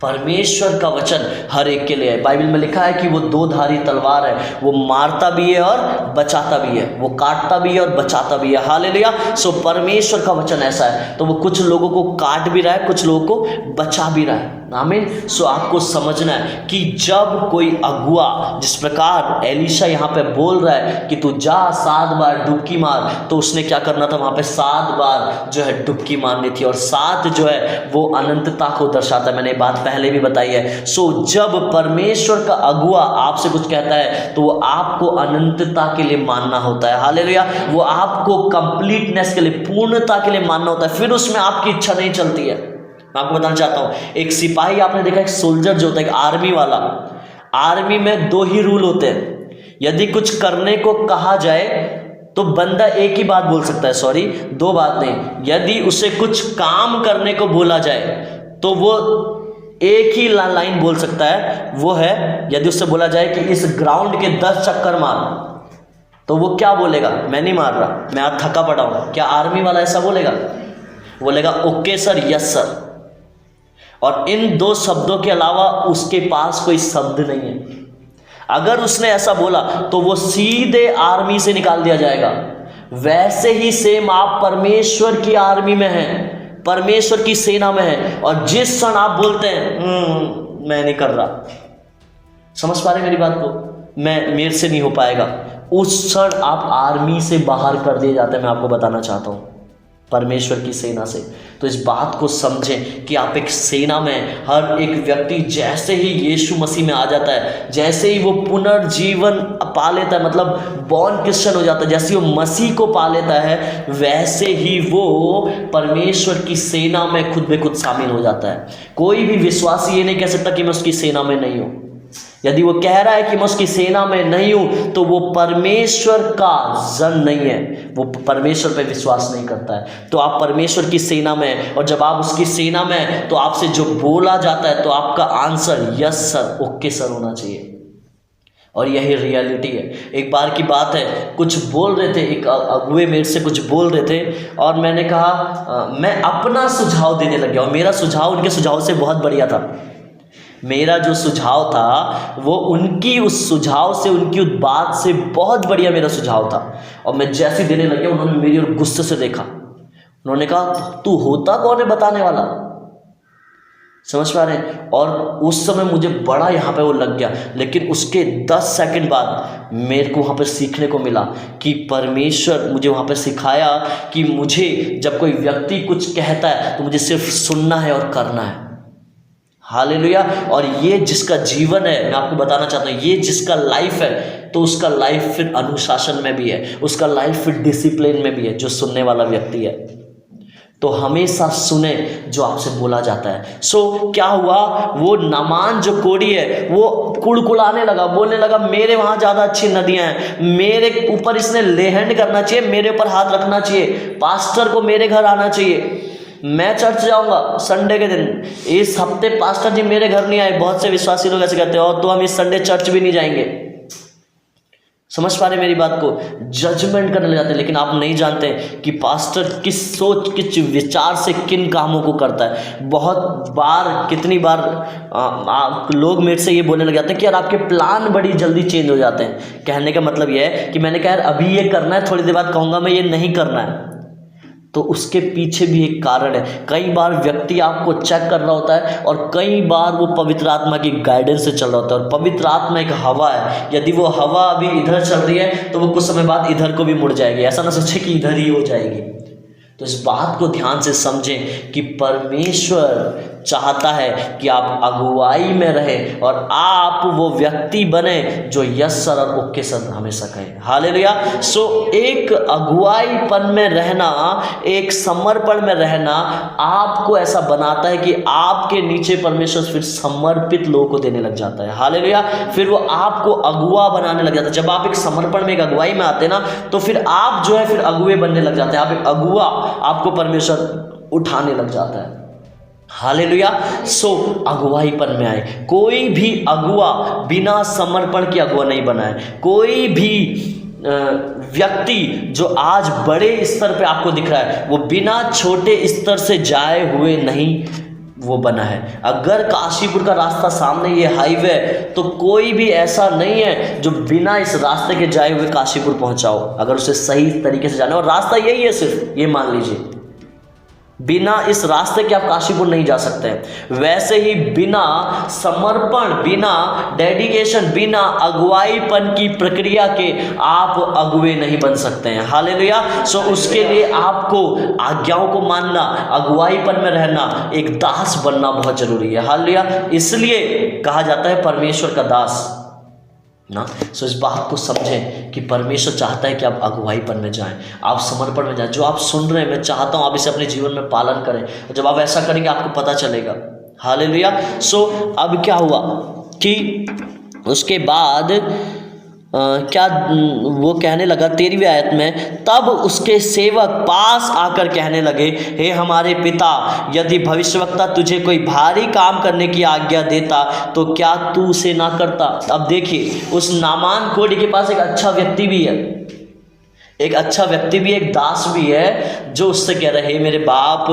परमेश्वर का वचन हर एक के लिए है। बाइबल में लिखा है कि वो 2-धारी तलवार है, वो मारता भी है और बचाता भी है, वो काटता भी है और बचाता भी है। हालेलुया। सो परमेश्वर का वचन ऐसा है, तो वो कुछ लोगों को काट भी रहा है, कुछ लोगों को बचा भी रहा है। आमीन। सो आपको समझना है कि जब कोई अगुआ, जिस प्रकार एलीशा यहाँ पे बोल रहा है कि तू जा 7 बार डुबकी मार, तो उसने क्या करना था, वहाँ पे 7 बार जो है डुबकी मारनी थी। और 7 जो है वो अनंतता को दर्शाता है, मैंने बात पहले भी बताई है। सो जब परमेश्वर का अगुआ आपसे कुछ कहता है तो वो आपको अनंतता के लिए मानना होता है। हालेलुया। वो आपको कंप्लीटनेस के लिए, पूर्णता के लिए मानना होता है, फिर उसमें आपकी इच्छा नहीं चलती है। मैं आपको बताना चाहता हूँ, एक सिपाही आपने देखा, एक सोल्जर जो होता है, एक आर्मी वाला, आर्मी में 2 ही रूल होते हैं। यदि कुछ करने को कहा जाए तो बंदा एक ही बात बोल सकता है, सॉरी 2 बात नहीं। यदि उसे कुछ काम करने को बोला जाए तो वो एक ही लाइन बोल सकता है, वो है, यदि उससे बोला जाए कि इस ग्राउंड के 10 चक्कर मार, तो वो क्या बोलेगा, मैं नहीं मार रहा, मैं आज थका पड़ा हूँ। क्या आर्मी वाला ऐसा बोलेगा? बोलेगा ओके सर, यस सर। और इन 2 शब्दों के अलावा उसके पास कोई शब्द नहीं है। अगर उसने ऐसा बोला तो वो सीधे आर्मी से निकाल दिया जाएगा। वैसे ही सेम आप परमेश्वर की आर्मी में हैं, परमेश्वर की सेना में हैं, और जिस क्षण आप बोलते हैं मैं नहीं कर रहा, समझ पा रहे मेरी बात को, मेरे से नहीं हो पाएगा, उस क्षण आप आर्मी से बाहर कर दिए जाते हैं। मैं आपको बताना चाहता हूँ, परमेश्वर की सेना से। तो इस बात को समझें कि आप एक सेना में, हर एक व्यक्ति जैसे ही यीशु मसीह में आ जाता है, जैसे ही वो पुनर्जीवन पा लेता है, मतलब बॉर्न क्रिश्चियन हो जाता है, जैसे वो मसीह को पा लेता है, वैसे ही वो परमेश्वर की सेना में खुद ब खुद शामिल हो जाता है। कोई भी विश्वासी ये नहीं कह सकता कि मैं उसकी सेना में नहीं हूँ। यदि वो कह रहा है कि मैं उसकी सेना में नहीं हूं, तो वो परमेश्वर का जन नहीं है, वो परमेश्वर पे विश्वास नहीं करता है। तो आप परमेश्वर की सेना में, और जब आप उसकी सेना में, तो आपसे जो बोला जाता है तो आपका answer yes sir, okay sir होना चाहिए। और यही रियलिटी है। एक बार की बात है, कुछ बोल रहे थे, एक अगुए मेरे से कुछ बोल रहे थे, और मैंने कहा मैं अपना सुझाव देने लग गया, और मेरा सुझाव उनके सुझाव से बहुत बढ़िया था। मेरा जो सुझाव था वो उनकी उस सुझाव से, उनकी उस बात से बहुत बढ़िया मेरा सुझाव था। और मैं जैसे देने लग गया, उन्होंने मेरी ओर गुस्से से देखा। उन्होंने कहा तू होता कौन है बताने वाला, समझ पा रहे हैं? और उस समय मुझे बड़ा यहाँ पे वो लग गया, लेकिन उसके 10 सेकंड बाद मेरे को वहाँ पर सीखने को मिला कि परमेश्वर मुझे वहाँ पर सिखाया कि मुझे जब कोई व्यक्ति कुछ कहता है तो मुझे सिर्फ सुनना है और करना है। हालेलुया। और ये जिसका जीवन है, मैं आपको बताना चाहता हूँ, ये जिसका लाइफ है, तो उसका लाइफ फिर अनुशासन में भी है, उसका लाइफ फिर डिसिप्लिन में भी है, जो सुनने वाला व्यक्ति है। तो हमेशा सुने जो आपसे बोला जाता है। सो क्या हुआ, वो नामान जो कोढ़ी है वो कुड़कुड़ाने लगा, बोलने लगा मेरे वहाँ ज़्यादा अच्छी नदियाँ हैं, मेरे ऊपर इसने लेहैंड करना चाहिए, मेरे ऊपर हाथ रखना चाहिए, पास्टर को मेरे घर आना चाहिए, मैं चर्च जाऊंगा संडे के दिन, इस हफ्ते पास्टर जी मेरे घर नहीं आए। बहुत से विश्वासी लोग ऐसे कहते हैं और तो हम इस संडे चर्च भी नहीं जाएंगे। समझ पा रहे मेरी बात को, जजमेंट करने लग जाते हैं। लेकिन आप नहीं जानते कि पास्टर किस सोच किस विचार से किन कामों को करता है। बहुत बार कितनी बार लोग मेरे से ये बोलने लग जाते हैं कि यार आपके प्लान बड़ी जल्दी चेंज हो जाते हैं। कहने का मतलब ये है कि मैंने कहा यार अभी ये करना है, थोड़ी देर बाद कहूँगा मैं ये नहीं करना है, तो उसके पीछे भी एक कारण है। कई बार व्यक्ति आपको चेक कर रहा होता है और कई बार वो पवित्र आत्मा की गाइडेंस से चल रहा होता है। और पवित्र आत्मा एक हवा है, यदि वो हवा अभी इधर चल रही है तो वो कुछ समय बाद इधर को भी मुड़ जाएगी। ऐसा ना सोचे कि इधर ही हो जाएगी। तो इस बात को ध्यान से समझें कि परमेश्वर चाहता है कि आप अगुवाई में रहें और आप वो व्यक्ति बने जो यस सर और ओके सर हमेशा कहें। हालेलुया। सो एक अगुवाईपन में रहना, एक समर्पण में रहना आपको ऐसा बनाता है कि आपके नीचे परमेश्वर फिर समर्पित लोगों को देने लग जाता है। हालेलुया। फिर वो आपको अगुवा बनाने लग जाता है। जब आप एक समर्पण में, एक अगुवाई में आते हैं ना, तो फिर आप जो है फिर अगुवे बनने लग जाते हैं। आप एक अगुवा, आपको परमेश्वर उठाने लग जाता है। हालेलुया। सो अगुवाईपन में आए। कोई भी अगुवा बिना समर्पण के अगुवा नहीं बना है। कोई भी व्यक्ति जो आज बड़े स्तर पे आपको दिख रहा है वो बिना छोटे स्तर से जाए हुए नहीं वो बना है। अगर काशीपुर का रास्ता सामने ये हाईवे, तो कोई भी ऐसा नहीं है जो बिना इस रास्ते के जाए हुए काशीपुर पहुंचाओ। अगर उसे सही तरीके से जाना, और रास्ता यही है, सिर्फ ये मान लीजिए, बिना इस रास्ते के आप काशीपुर नहीं जा सकते हैं। वैसे ही बिना समर्पण, बिना डेडिकेशन, बिना अगुवाईपन की प्रक्रिया के आप अगुवे नहीं बन सकते हैं। हालेलुया। सो उसके लिए आपको आज्ञाओं को मानना, अगुवाईपन में रहना, एक दास बनना बहुत जरूरी है। हालेलुया। इसलिए कहा जाता है परमेश्वर का दास ना। सो इस बात को समझें कि परमेश्वर चाहता है कि आप अगुवाईपन में जाएं, आप समर्पण में जाएं। जो आप सुन रहे हैं, मैं चाहता हूं आप इसे अपने जीवन में पालन करें, और जब आप ऐसा करेंगे आपको पता चलेगा। हालेलुया। सो अब क्या हुआ कि उसके बाद क्या वो कहने लगा 13वीं आयत में, तब उसके सेवक पास आकर कहने लगे, हे हमारे पिता, यदि भविष्यवक्ता तुझे कोई भारी काम करने की आज्ञा देता तो क्या तू उसे ना करता। अब देखिए, उस नामान कोढ़ी के पास एक अच्छा व्यक्ति भी है, एक अच्छा व्यक्ति भी, एक दास भी है जो उससे कह रहे, हे मेरे बाप,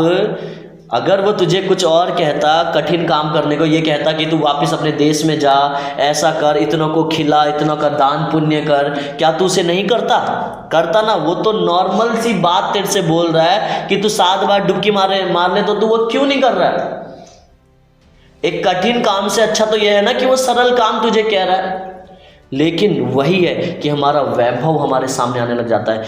अगर वो तुझे कुछ और कहता, कठिन काम करने को, ये कहता कि तू वापस अपने देश में जा, ऐसा कर, इतनों को खिला, इतनों का दान पुण्य कर, क्या तू उसे नहीं करता ना। वो तो नॉर्मल सी बात तेरे से बोल रहा है कि तू 7 बार डुबकी मार ले, तो तू वो क्यों नहीं कर रहा है। एक कठिन काम से अच्छा तो यह है ना कि वो सरल काम तुझे कह रहा है। लेकिन वही है कि हमारा वैभव हमारे सामने आने लग जाता है,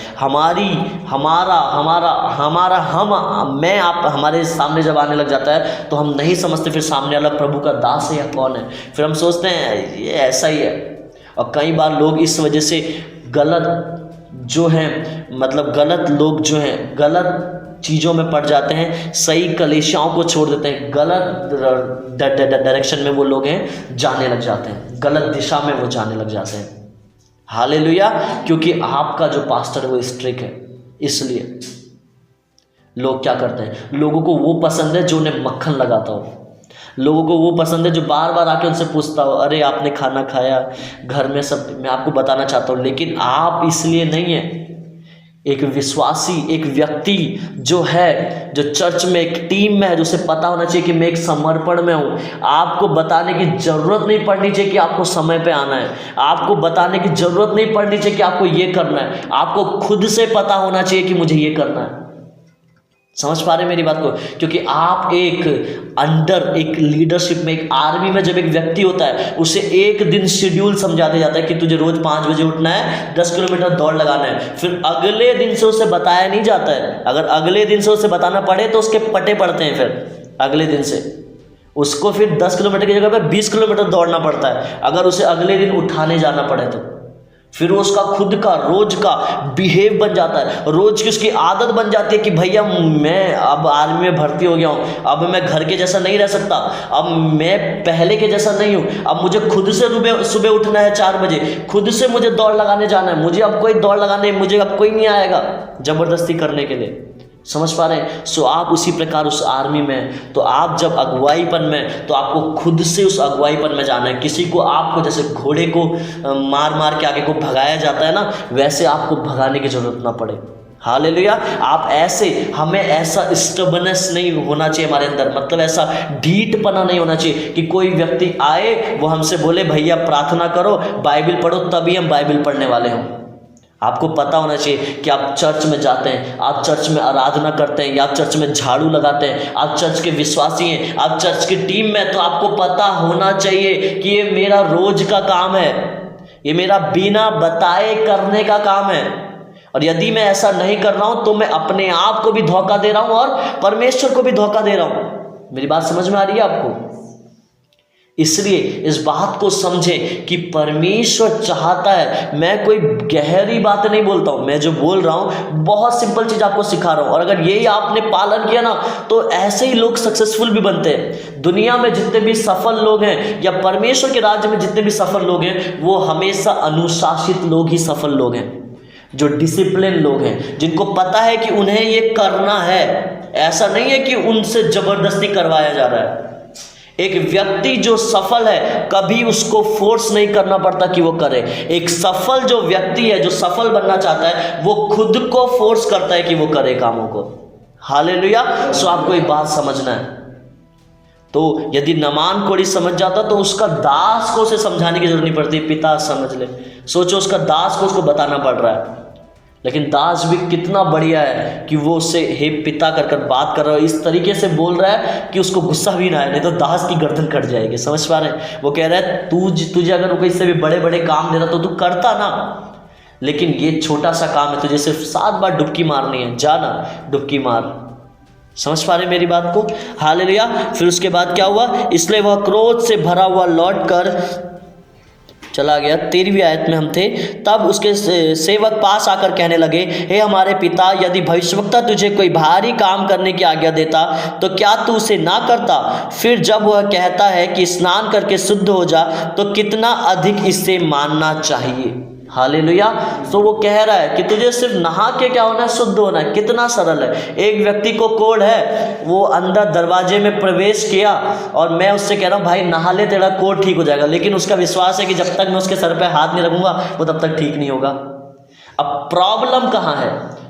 मैं आप हमारे सामने जब आने लग जाता है तो हम नहीं समझते फिर सामने वाला प्रभु का दास है या कौन है। फिर हम सोचते हैं ये ऐसा ही है। और कई बार लोग इस वजह से गलत लोग जो हैं गलत चीज़ों में पड़ जाते हैं, सही कलीसियाओं को छोड़ देते हैं, गलत डायरेक्शन में वो लोग हैं जाने लग जाते हैं, गलत दिशा में वो जाने लग जाते हैं। हालेलुया। क्योंकि आपका जो पास्टर है वो स्ट्रिक्ट है। इसलिए लोग क्या करते हैं, लोगों को वो पसंद है जो उन्हें मक्खन लगाता हो, लोगों को वो पसंद है जो बार बार आके उनसे पूछता हो, अरे आपने खाना खाया, घर में सब, मैं आपको बताना चाहता हूँ। लेकिन आप इसलिए नहीं है। एक विश्वासी, एक व्यक्ति जो है, जो चर्च में एक टीम में है, जो उसे पता होना चाहिए कि मैं एक समर्पण में हूँ। आपको बताने की ज़रूरत नहीं पड़नी चाहिए कि आपको समय पे आना है, आपको बताने की ज़रूरत नहीं पड़नी चाहिए कि आपको ये करना है। आपको खुद से पता होना चाहिए कि मुझे ये करना है। समझ पा रहे मेरी बात को। क्योंकि आप एक लीडरशिप में, एक आर्मी में जब एक व्यक्ति होता है, उसे एक दिन शेड्यूल समझा दिया जाता है कि तुझे रोज 5 बजे उठना है, 10 किलोमीटर दौड़ लगाना है। फिर अगले दिन से उसे बताया नहीं जाता है। अगर अगले दिन से उसे बताना पड़े तो उसके पटे पड़ते हैं। फिर अगले दिन से उसको फिर 10 किलोमीटर की जगह पर 20 किलोमीटर दौड़ना पड़ता है, अगर उसे अगले दिन उठाने जाना पड़े तो। फिर वो उसका खुद का रोज का बिहेव बन जाता है, रोज की उसकी आदत बन जाती है कि भैया मैं अब आर्मी में भर्ती हो गया हूँ, अब मैं घर के जैसा नहीं रह सकता, अब मैं पहले के जैसा नहीं हूँ, अब मुझे खुद से सुबह उठना है 4 बजे, खुद से मुझे दौड़ लगाने जाना है, मुझे अब कोई दौड़ लगाने, मुझे अब कोई नहीं आएगा जबरदस्ती करने के लिए। समझ पा रहे हैं? सो आप उसी प्रकार उस आर्मी में, तो आप जब अगुवाईपन में, तो आपको खुद से उस अगुवाईपन में जाना है। किसी को आपको जैसे घोड़े को मार मार के आगे को भगाया जाता है ना, वैसे आपको भगाने की जरूरत ना पड़े। हालेलुया। आप ऐसे, हमें ऐसा स्टबनेस नहीं होना चाहिए हमारे अंदर, मतलब ऐसा ढीठपना नहीं होना चाहिए कि कोई व्यक्ति आए वो हमसे बोले भैया प्रार्थना करो, बाइबल पढ़ो, तभी हम बाइबल पढ़ने वाले हों। आपको पता होना चाहिए कि आप चर्च में जाते हैं, आप चर्च में आराधना करते हैं, या आप चर्च में झाड़ू लगाते हैं, आप चर्च के विश्वासी हैं, आप चर्च की टीम में, तो आपको पता होना चाहिए कि ये मेरा रोज का काम है, ये मेरा बिना बताए करने का काम है। और यदि मैं ऐसा नहीं कर रहा हूं तो मैं अपने आप को भी धोखा दे रहा हूं और परमेश्वर को भी धोखा दे रहा हूं। मेरी बात समझ में आ रही है आपको? इसलिए इस बात को समझें कि परमेश्वर चाहता है, मैं कोई गहरी बात नहीं बोलता हूं, मैं जो बोल रहा हूं बहुत सिंपल चीज आपको सिखा रहा हूं, और अगर यही आपने पालन किया ना तो ऐसे ही लोग सक्सेसफुल भी बनते हैं। दुनिया में जितने भी सफल लोग हैं, या परमेश्वर के राज्य में जितने भी सफल लोग हैं, वो हमेशा अनुशासित लोग ही सफल लोग हैं, जो डिसिप्लिन लोग हैं, जिनको पता है कि उन्हें ये करना है। ऐसा नहीं है कि उनसे जबरदस्ती करवाया जा रहा है। एक व्यक्ति जो सफल है, कभी उसको फोर्स नहीं करना पड़ता कि वो करे। एक सफल जो व्यक्ति है, जो सफल बनना चाहता है, वो खुद को फोर्स करता है कि वो करे कामों को। हालेलुया। सो आपको एक बात समझना है, तो यदि नामान कोढ़ी समझ जाता तो उसका दास को उसे समझाने की जरूरत नहीं पड़ती, पिता समझ ले। सोचो उसका दास को उसको बताना पड़ रहा है, लेकिन दास भी कितना बढ़िया है कि वो उससे हे पिता कर कर बात कर रहा है, इस तरीके से बोल रहा है कि उसको गुस्सा भी ना आए, नहीं तो दास की गर्दन कट जाएगी। समझ पा रहे हैं? वो कह रहा है तुझे अगर कोई इससे भी बड़े बड़े काम देता तो तू करता ना, लेकिन ये छोटा सा काम है, तुझे सिर्फ 7 बार डुबकी मारनी है, जा ना डुबकी मार। समझ पा रहे मेरी बात को? हालेलुया। फिर उसके बाद क्या हुआ? इसलिए वह क्रोध से भरा हुआ लौट कर चला गया। 13वीं आयत में हम थे। तब उसके सेवक पास आकर कहने लगे, हे हमारे पिता, यदि भविष्यवक्ता तुझे कोई भारी काम करने की आज्ञा देता तो क्या तू उसे ना करता? फिर जब वह कहता है कि स्नान करके शुद्ध हो जा, तो कितना अधिक इससे मानना चाहिए। हालेलुया। तो वो कह रहा है कि तुझे सिर्फ नहा के क्या होना है? शुद्ध होना है। कितना सरल है। एक व्यक्ति को कोढ़ है, वो अंदर दरवाजे में प्रवेश किया और मैं उससे कह रहा हूँ भाई नहा ले, तेरा कोढ़ ठीक हो जाएगा, लेकिन उसका विश्वास है कि जब तक मैं उसके सर पे हाथ नहीं रखूंगा वो तब तक ठीक नहीं होगा। अब प्रॉब्लम कहाँ है?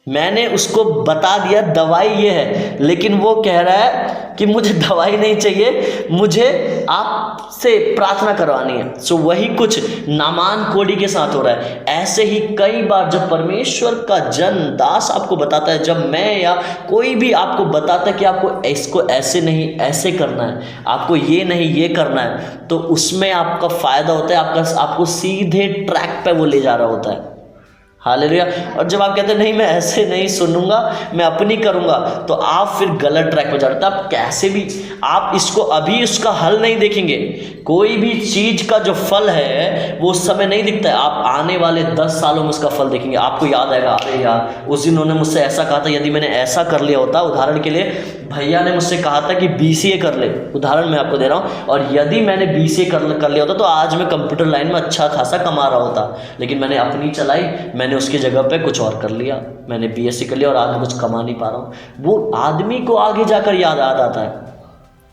मैंने उसको बता दिया दवाई ये है, लेकिन वो कह रहा है कि मुझे दवाई नहीं चाहिए, मुझे आपसे प्रार्थना करवानी है। सो वही कुछ नामान कोढ़ी के साथ हो रहा है। ऐसे ही कई बार जब परमेश्वर का जन दास आपको बताता है, जब मैं या कोई भी आपको बताता है कि आपको इसको ऐसे नहीं ऐसे करना है, आपको ये नहीं ये करना है, तो उसमें आपका फायदा होता है, आपको सीधे ट्रैक पे वो ले जा रहा होता है। हालेलुया। और जब आप कहते हैं नहीं मैं ऐसे नहीं सुनूंगा, मैं अपनी करूंगा, तो आप फिर गलत ट्रैक पर जा रहे हो। आप कैसे भी आप इसको अभी उसका हल नहीं देखेंगे। कोई भी चीज का जो फल है वो उस समय नहीं दिखता है, आप आने वाले 10 सालों में उसका फल देखेंगे। आपको याद आएगा, अरे यार उस दिन उन्होंने मुझसे ऐसा कहा था, यदि मैंने ऐसा कर लिया होता। उदाहरण के लिए भैया ने मुझसे कहा था कि BCA कर ले, उदाहरण मैं आपको दे रहा हूँ, और यदि मैंने BCA कर लिया होता तो आज मैं कंप्यूटर लाइन में अच्छा खासा कमा रहा होता, लेकिन मैंने अपनी चलाई, मैंने उसकी जगह पे कुछ और कर लिया, मैंने BSc कर लिया और आज कुछ कमा नहीं पा रहा हूँ। वो आदमी को आगे जाकर याद आता है।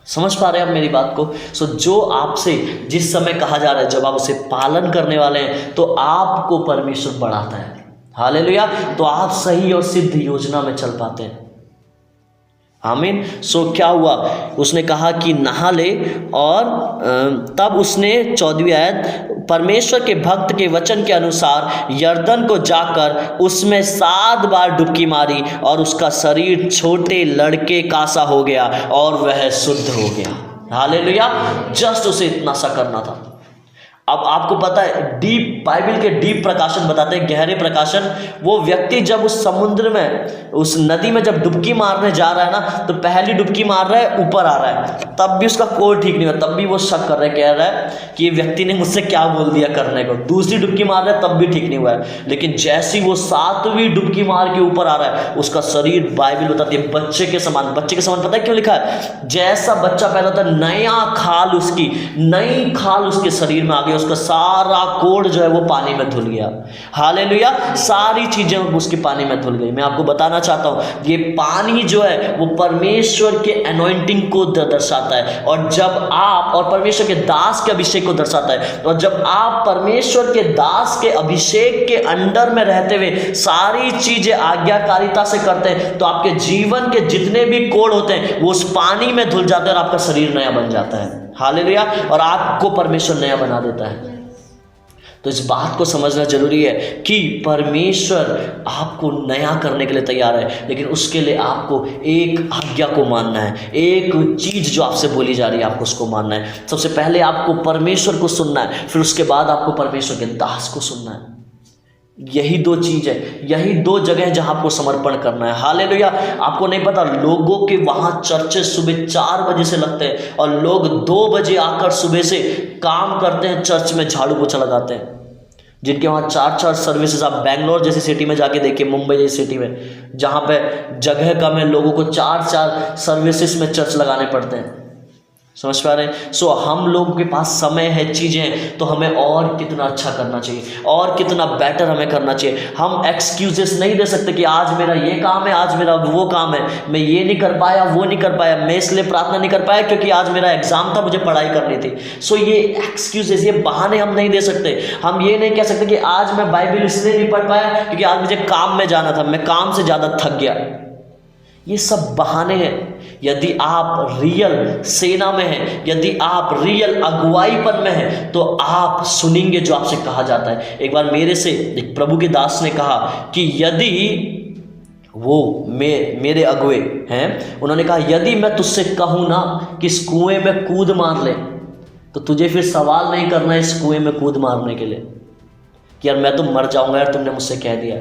समझ पा रहे हैं आप मेरी बात को? सो जो आपसे जिस समय कहा जा रहा है, जब आप उसे पालन करने वाले हैं तो आपको परमेश्वर बढ़ाता है। हालेलुया। तो आप सही और सिद्ध योजना में चल पाते हैं। आमीन। सो क्या हुआ? उसने कहा कि नहा ले, और तब उसने 14वीं आयत, परमेश्वर के भक्त के वचन के अनुसार यर्दन को जाकर उसमें 7 बार डुबकी मारी और उसका शरीर छोटे लड़के का सा हो गया और वह शुद्ध हो गया। हालेलुया। जस्ट उसे इतना सा करना था। अब आपको पता है डीप, बाइबल के डीप प्रकाशन बताते हैं, गहरे प्रकाशन, वो व्यक्ति जब उस समुद्र में, उस नदी में जब डुबकी मारने जा रहा है ना, तो पहली डुबकी मार रहा है, ऊपर आ रहा है, तब भी उसका कोई ठीक नहीं हुआ, तब भी वो शक कर रहा है, कह रहा है कि ये व्यक्ति ने मुझसे क्या बोल दिया करने को। दूसरी डुबकी मार रहा है, तब भी ठीक नहीं हुआ है, लेकिन जैसी वो 7वीं डुबकी मार के ऊपर आ रहा है, उसका शरीर, बाइबल बताती है, बच्चे के समान। बच्चे के समान पता है क्यों लिखा है? जैसा बच्चा पैदा होता है, नया खाल उसकी, नई खाल उसके शरीर में आ गई, उसका सारा कोढ़ जो है वो पानी में धुल गया। हालेलुया, सारी चीजें उसके पानी में धुल गई। मैं आपको बताना चाहता हूं, ये पानी जो है वो परमेश्वर के अनॉइंटिंग को दर्शाता है, और जब आप, और परमेश्वर के दास के अभिषेक को दर्शाता है, और जब आप परमेश्वर के दास के अभिषेक के अंडर में रहते हुए सारी चीजें आज्ञाकारिता से करते हैं, तो आपके जीवन के जितने भी कोढ़ होते हैं वो उस पानी में धुल जाते हैं, और आपका शरीर नया बन जाता है। हालेलुया, और आपको परमेश्वर नया बना देता है। तो इस बात को समझना जरूरी है कि परमेश्वर आपको नया करने के लिए तैयार है, लेकिन उसके लिए आपको एक आज्ञा को मानना है, एक चीज जो आपसे बोली जा रही है आपको उसको मानना है। सबसे पहले आपको परमेश्वर को सुनना है, फिर उसके बाद आपको परमेश्वर के दास को सुनना है। यही 2 चीज है, यही 2 जगह है जहां आपको समर्पण करना है। हालेलुया, आपको नहीं पता, लोगों के वहां चर्चेस सुबह 4 बजे से लगते हैं, और लोग 2 बजे आकर सुबह से काम करते हैं, चर्च में झाड़ू पोछा लगाते हैं। जिनके वहाँ 4-4 सर्विसेज, आप बैंगलोर जैसी सिटी में जाके देखिए, मुंबई जैसी सिटी में जहाँ पे जगह कम है, लोगों को 4-4 सर्विसेज में चर्च लगाने पड़ते हैं। समझ पा रहे हैं? सो हम लोगों के पास समय है, चीज़ें, तो हमें और कितना अच्छा करना चाहिए, और कितना बेटर हमें करना चाहिए। हम एक्सक्यूजेस नहीं दे सकते कि आज मेरा ये काम है, आज मेरा वो काम है, मैं ये नहीं कर पाया, वो नहीं कर पाया, मैं इसलिए प्रार्थना नहीं कर पाया क्योंकि आज मेरा एग्जाम था, मुझे पढ़ाई करनी थी। सो ये एक्सक्यूजेस, ये बहाने हम नहीं दे सकते। हम ये नहीं कह सकते कि आज मैं बाइबल इसलिए नहीं पढ़ पाया क्योंकि आज मुझे काम में जाना था, मैं काम से ज़्यादा थक गया। ये सब बहाने हैं। यदि आप रियल सेना में हैं, यदि आप रियल अगुवाईपन में हैं, तो आप सुनेंगे जो आपसे कहा जाता है। एक बार मेरे से एक प्रभु के दास ने कहा कि यदि वो मेरे अगुए हैं, उन्होंने कहा यदि मैं तुझसे कहूँ ना कि इस कुएं में कूद मार ले, तो तुझे फिर सवाल नहीं करना है इस कुएं में कूद मारने के लिए कि यार मैं तो मर जाऊंगा, यार तुमने मुझसे कह दिया।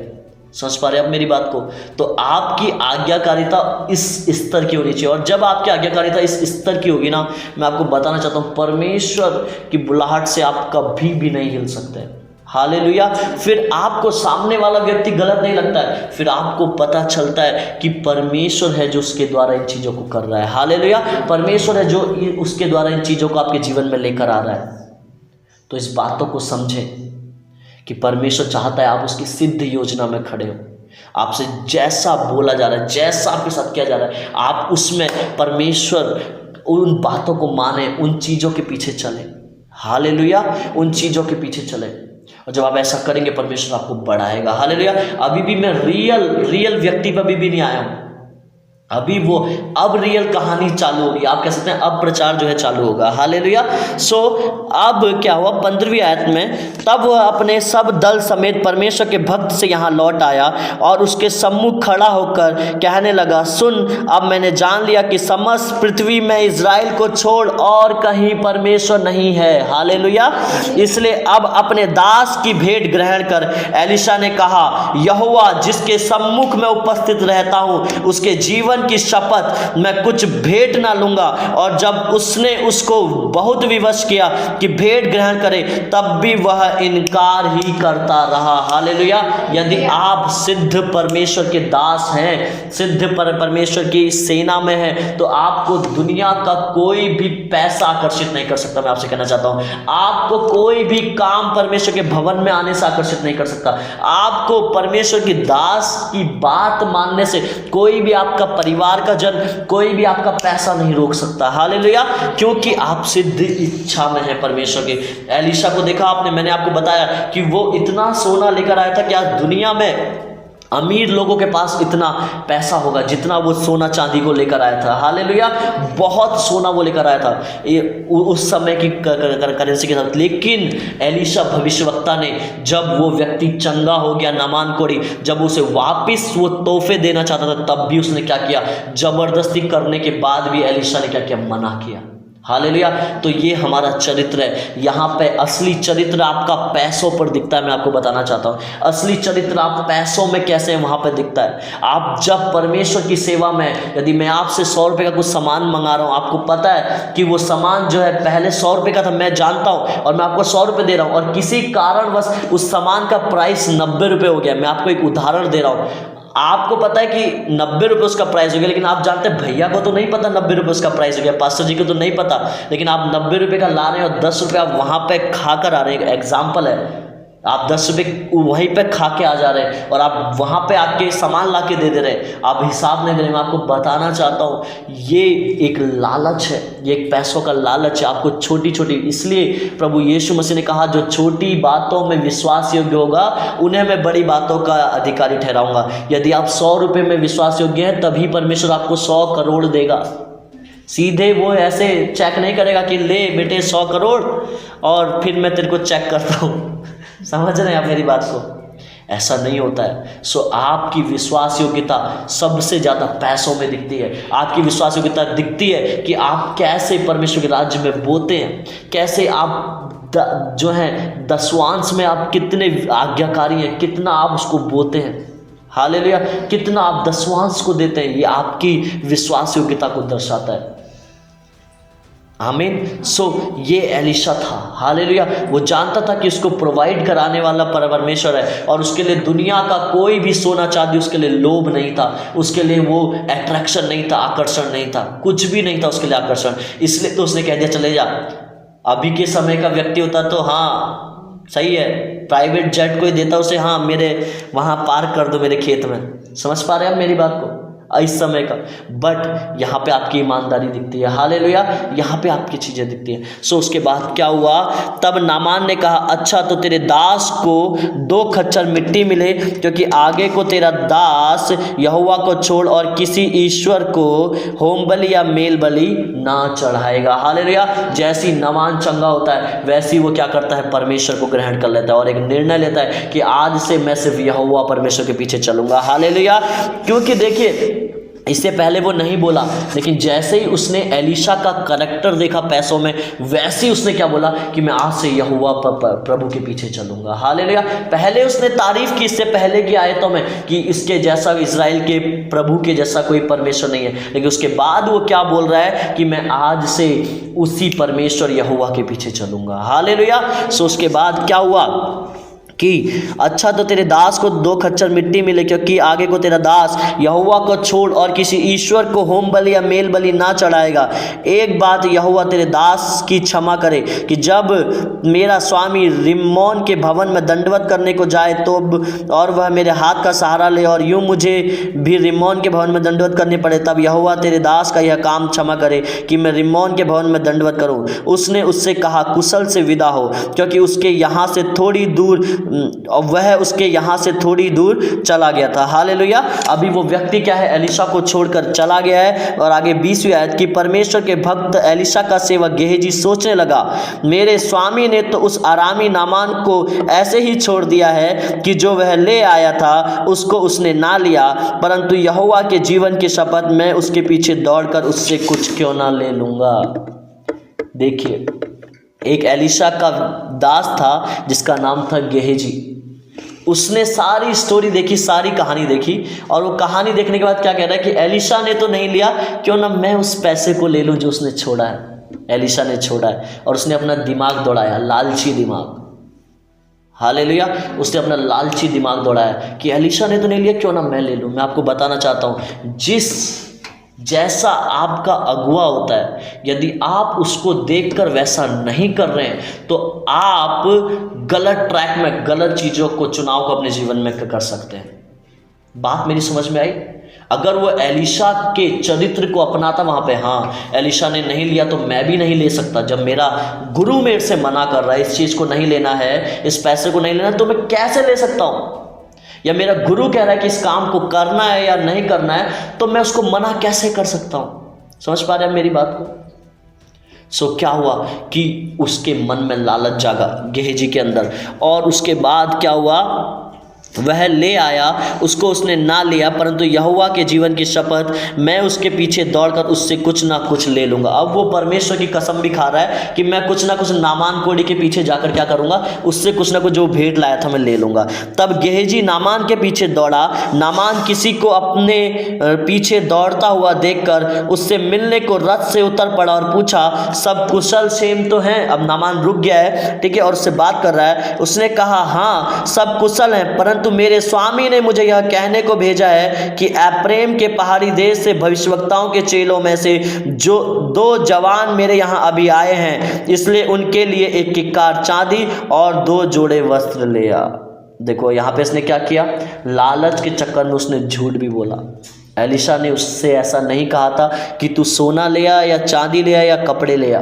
समझ पा रहे आप मेरी बात को? तो आपकी आज्ञाकारिता इस स्तर की होनी चाहिए, और जब आपकी आज्ञाकारिता इस स्तर की होगी ना, मैं आपको बताना चाहता हूँ, परमेश्वर की बुलाहट से आप कभी भी नहीं हिल सकते। हालेलुया। फिर आपको सामने वाला व्यक्ति गलत नहीं लगता है, फिर आपको पता चलता है कि परमेश्वर है जो उसके द्वारा इन चीज़ों को कर रहा है। हालेलुया, परमेश्वर है जो उसके द्वारा इन चीज़ों को आपके जीवन में लेकर आ रहा है। तो इस बातों को समझें कि परमेश्वर चाहता है आप उसकी सिद्ध योजना में खड़े हो। आपसे जैसा बोला जा रहा है, जैसा आपके साथ किया जा रहा है, आप उसमें परमेश्वर उन बातों को माने, उन चीज़ों के पीछे चले। हालेलुया, उन चीज़ों के पीछे चले, और जब आप ऐसा करेंगे परमेश्वर आपको बढ़ाएगा। हालेलुया। अभी भी मैं रियल व्यक्ति पर भी नहीं आया हूँ, अभी वो अब रियल कहानी चालू होगी, आप कह सकते हैं अब प्रचार जो है चालू होगा। हालेलुया। सो अब क्या हुआ 15वीं आयत में, तब वह अपने सब दल समेत परमेश्वर के भक्त से यहाँ लौट आया और उसके सम्मुख खड़ा होकर कहने लगा, सुन, अब मैंने जान लिया कि समस्त पृथ्वी में इज़राइल को छोड़ और कहीं परमेश्वर नहीं है। हालेलुया। इसलिए अब अपने दास की भेंट ग्रहण कर। एलीशा ने कहा, यहोवा जिसके सम्मुख में उपस्थित रहता हूँ उसके जीवन की शपथ मैं कुछ भेंट ना लूंगा। और जब उसने उसको बहुत विवश किया कि भेंट ग्रहण करे, तब भी वह इनकार ही करता रहा। हालेलुया। यदि आप सिद्ध परमेश्वर के दास हैं, सिद्ध परमेश्वर की सेना में हैं, तो आपको दुनिया का कोई भी पैसा आकर्षित नहीं कर सकता। मैं आपसे कहना चाहता हूं, आपको कोई भी काम परमेश्वर के भवन में आने से आकर्षित नहीं कर सकता। आपको परमेश्वर की दास की बात मानने से कोई भी आपका परिवार का जन, कोई भी आपका पैसा नहीं रोक सकता। हालेलुया। क्योंकि आप सिद्ध इच्छा में है परमेश्वर के। एलीशा को देखा आपने, मैंने आपको बताया कि वो इतना सोना लेकर आया था कि आज दुनिया में अमीर लोगों के पास इतना पैसा होगा जितना वो सोना चांदी को लेकर आया था। हालेलुया। बहुत सोना वो लेकर आया था उस समय की करेंसी के साथ। लेकिन एलीशा भविष्यवक्ता ने, जब वो व्यक्ति चंगा हो गया, नामान कोड़ी, जब उसे वापस वो तोहफे देना चाहता था, तब भी उसने क्या किया, जबरदस्ती करने के बाद भी एलीशा ने क्या किया, मना किया। हालेलुया। तो ये हमारा चरित्र है। यहाँ पे असली चरित्र आपका पैसों पर दिखता है। मैं आपको बताना चाहता हूँ असली चरित्र आप पैसों में कैसे है, वहाँ पे दिखता है। आप जब परमेश्वर की सेवा में, यदि मैं आपसे 100 रुपये का कुछ सामान मंगा रहा हूँ, आपको पता है कि वो सामान जो है पहले 100 रुपये का था, मैं जानता हूँ, और मैं आपको 100 रुपये दे रहा हूँ, और किसी कारणवश उस सामान का प्राइस 90 रुपये हो गया। मैं आपको एक उदाहरण दे रहा हूँ। आपको पता है कि 90 रुपये उसका प्राइस हो गया, लेकिन आप जानते हैं भैया को तो नहीं पता 90 रुपये उसका प्राइस हो गया, पास्टर जी को तो नहीं पता, लेकिन आप 90 रुपये का ला रहे हैं और 10 रुपये आप वहाँ पे खा कर आ रहे हैं। एग्जाम्पल है, आप 10 रुपये वहीं पे खा के आ जा रहे हैं और आप वहाँ पे आके सामान ला के दे दे रहे हैं, आप हिसाब नहीं दे रहे। मैं आपको बताना चाहता हूँ ये एक लालच है, ये एक पैसों का लालच है। आपको छोटी छोटी, इसलिए प्रभु यीशु मसीह ने कहा जो छोटी बातों में विश्वास योग्य होगा उन्हें मैं बड़ी बातों का अधिकारी ठहराऊंगा। यदि आप 100 रुपये में विश्वास योग्य हैं तभी परमेश्वर आपको 100 करोड़ देगा। सीधे वो ऐसे चेक नहीं करेगा कि ले बेटे 100 करोड़ और फिर मैं तेरे को चेक करता हूँ। समझ रहे हैं आप मेरी बात को? ऐसा नहीं होता है। सो आपकी विश्वास योग्यता सबसे ज़्यादा पैसों में दिखती है। आपकी विश्वास योग्यता दिखती है कि आप कैसे परमेश्वर के राज्य में बोते हैं, कैसे आप जो है दशवांश में आप कितने आज्ञाकारी हैं, कितना आप उसको बोते हैं। हालेलुया, कितना आप दशवांश को देते हैं, ये आपकी विश्वास योग्यता को दर्शाता है। आमीन। सो ये एलीशा था, हालेलुया, वो जानता था कि उसको प्रोवाइड कराने वाला परमेश्वर है और उसके लिए दुनिया का कोई भी सोना चांदी उसके लिए लोभ नहीं था, उसके लिए वो अट्रैक्शन नहीं था, आकर्षण नहीं था, कुछ भी नहीं था उसके लिए आकर्षण। इसलिए तो उसने कह दिया चले जा। अभी के समय का व्यक्ति होता तो हाँ सही है, प्राइवेट जेट कोई देता उसे, हाँ मेरे वहाँ पार्क कर दो मेरे खेत में। समझ पा रहे हैं आप मेरी बात को इस समय का? बट यहाँ पे आपकी ईमानदारी दिखती है। हालेलुया, यहाँ पे आपकी चीज़ें दिखती हैं। सो उसके बाद क्या हुआ? तब नामान ने कहा अच्छा तो तेरे दास को 2 खच्चर मिट्टी मिले, क्योंकि आगे को तेरा दास यहोवा को छोड़ और किसी ईश्वर को होम बलि या मेल बलि ना चढ़ाएगा। हालेलुया। जैसी नामान चंगा होता है वैसी वो क्या करता है? परमेश्वर को ग्रहण कर लेता है और एक निर्णय लेता है कि आज से मैं सिर्फ यहोवा परमेश्वर के पीछे चलूंगा। हालेलुया। क्योंकि देखिए इससे पहले वो नहीं बोला, लेकिन जैसे ही उसने एलीशा का करैक्टर देखा पैसों में, वैसे ही उसने क्या बोला कि मैं आज से यहोवा प्रभु के पीछे चलूंगा। हालेलुया। पहले उसने तारीफ की इससे पहले की आयतों में कि इसके जैसा इजराइल के प्रभु के जैसा कोई परमेश्वर नहीं है, लेकिन उसके बाद वो क्या बोल रहा है कि मैं आज से उसी परमेश्वर यहोवा के पीछे चलूंगा। हालेलुया। सो उसके बाद क्या हुआ कि अच्छा तो तेरे दास को 2 खच्चर मिट्टी मिले, क्योंकि आगे को तेरा दास यहोवा को छोड़ और किसी ईश्वर को होम बलि या मेल बलि ना चढ़ाएगा। एक बात यहोवा तेरे दास की क्षमा करे कि जब मेरा स्वामी रिम्मोन के भवन में दंडवत करने को जाए तो और वह मेरे हाथ का सहारा ले और यूं मुझे भी रिम्मोन के भवन में दंडवत करने पड़े, तब यहोवा तेरे दास का यह काम क्षमा करे कि मैं रिम्मोन के भवन में दंडवत करूं। उसने उससे कहा कुशल से विदा हो, क्योंकि उसके यहाँ से थोड़ी दूर और वह उसके यहाँ से थोड़ी दूर चला गया था। हालेलुया। अभी वो व्यक्ति क्या है? एलीशा को छोड़कर चला गया है। और आगे 20वीं आयत की परमेश्वर के भक्त एलीशा का सेवक गेहजी सोचने लगा मेरे स्वामी ने तो उस आरामी नामान को ऐसे ही छोड़ दिया है कि जो वह ले आया था उसको उसने ना लिया, परंतु यहोवा के जीवन की शपथ मैं उसके पीछे दौड़कर उससे कुछ क्यों ना ले लूंगा। देखिए एक एलीशा का दास था जिसका नाम था गेहजी। उसने सारी स्टोरी देखी, सारी कहानी देखी, और वो कहानी देखने के बाद क्या कह रहा है कि एलीशा ने तो नहीं लिया, क्यों ना मैं उस पैसे को ले लूं जो उसने छोड़ा है। एलीशा ने छोड़ा है और उसने अपना दिमाग दौड़ाया, लालची दिमाग। हालेलुया। उसने अपना लालची दिमाग दौड़ाया कि एलीशा ने तो नहीं लिया, क्यों ना मैं ले लूं। मैं आपको बताना चाहता हूं जिस जैसा आपका अगुआ होता है, यदि आप उसको देखकर वैसा नहीं कर रहे हैं तो आप गलत ट्रैक में, गलत चीज़ों को, चुनाव को अपने जीवन में कर सकते हैं। बात मेरी समझ में आई? अगर वो एलीशा के चरित्र को अपनाता वहाँ पे, हाँ एलीशा ने नहीं लिया तो मैं भी नहीं ले सकता। जब मेरा गुरु मेरे से मना कर रहा है इस चीज़ को नहीं लेना है, इस पैसे को नहीं लेना, तो मैं कैसे ले सकता हूँ? या मेरा गुरु कह रहा है कि इस काम को करना है या नहीं करना है, तो मैं उसको मना कैसे कर सकता हूँ? समझ पा रहे हैं मेरी बात को? सो क्या हुआ कि उसके मन में लालच जागा गेहजी के अंदर, और उसके बाद क्या हुआ वह ले आया, उसको उसने ना लिया, परंतु यहोवा के जीवन की शपथ, मैं उसके पीछे दौड़कर उससे कुछ ना कुछ ले लूँगा। अब वो परमेश्वर की कसम भी खा रहा है कि मैं कुछ ना कुछ नामान कोढ़ी के पीछे जाकर क्या करूँगा, उससे कुछ ना कुछ जो भेंट लाया था मैं ले लूँगा। तब गेहजी नामान के पीछे दौड़ा। नामान किसी को अपने पीछे दौड़ता हुआ देखकर उससे मिलने को रथ से उतर पड़ा और पूछा, सब कुशल क्षेम तो हैं? अब नामान रुक गया है, ठीक है, और उससे बात कर रहा है। उसने कहा, हाँ सब कुशल हैं, परंतु मेरे स्वामी ने मुझे यह कहने को भेजा है कि एप्रैम के पहाड़ी देश से भविष्यवक्ताओं के चेलों में से जो 2 जवान मेरे यहाँ अभी आए हैं, इसलिए उनके लिए 1 किक्कार चांदी और 2 जोड़े वस्त्र ले आ। देखो यहाँ पे इसने क्या किया, लालच के चक्कर में उसने झूठ भी बोला। एलीशा ने उससे ऐसा नहीं कहा था कि तू सोना ले आ या चांदी ले आ या कपड़े ले आ,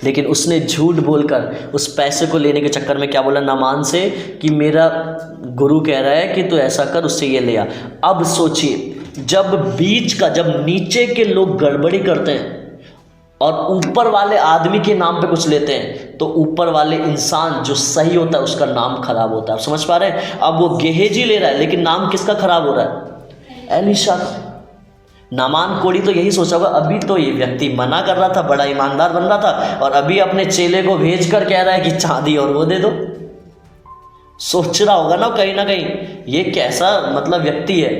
लेकिन उसने झूठ बोलकर उस पैसे को लेने के चक्कर में क्या बोला नामान से कि मेरा गुरु कह रहा है कि तू ऐसा कर, उससे ये ले आ। अब सोचिए, जब नीचे के लोग गड़बड़ी करते हैं और ऊपर वाले आदमी के नाम पे कुछ लेते हैं, तो ऊपर वाले इंसान जो सही होता है उसका नाम खराब होता है। आप समझ पा रहे हैं? अब वो गेहजी ले रहा है, लेकिन नाम किसका खराब हो रहा है? एलीशा का। नामान कोढ़ी तो यही सोचा होगा, अभी तो ये व्यक्ति मना कर रहा था, बड़ा ईमानदार बन रहा था, और अभी अपने चेले को भेज कर कह रहा है कि चांदी और वो दे दो। सोच रहा होगा ना कहीं ये कैसा मतलब व्यक्ति है,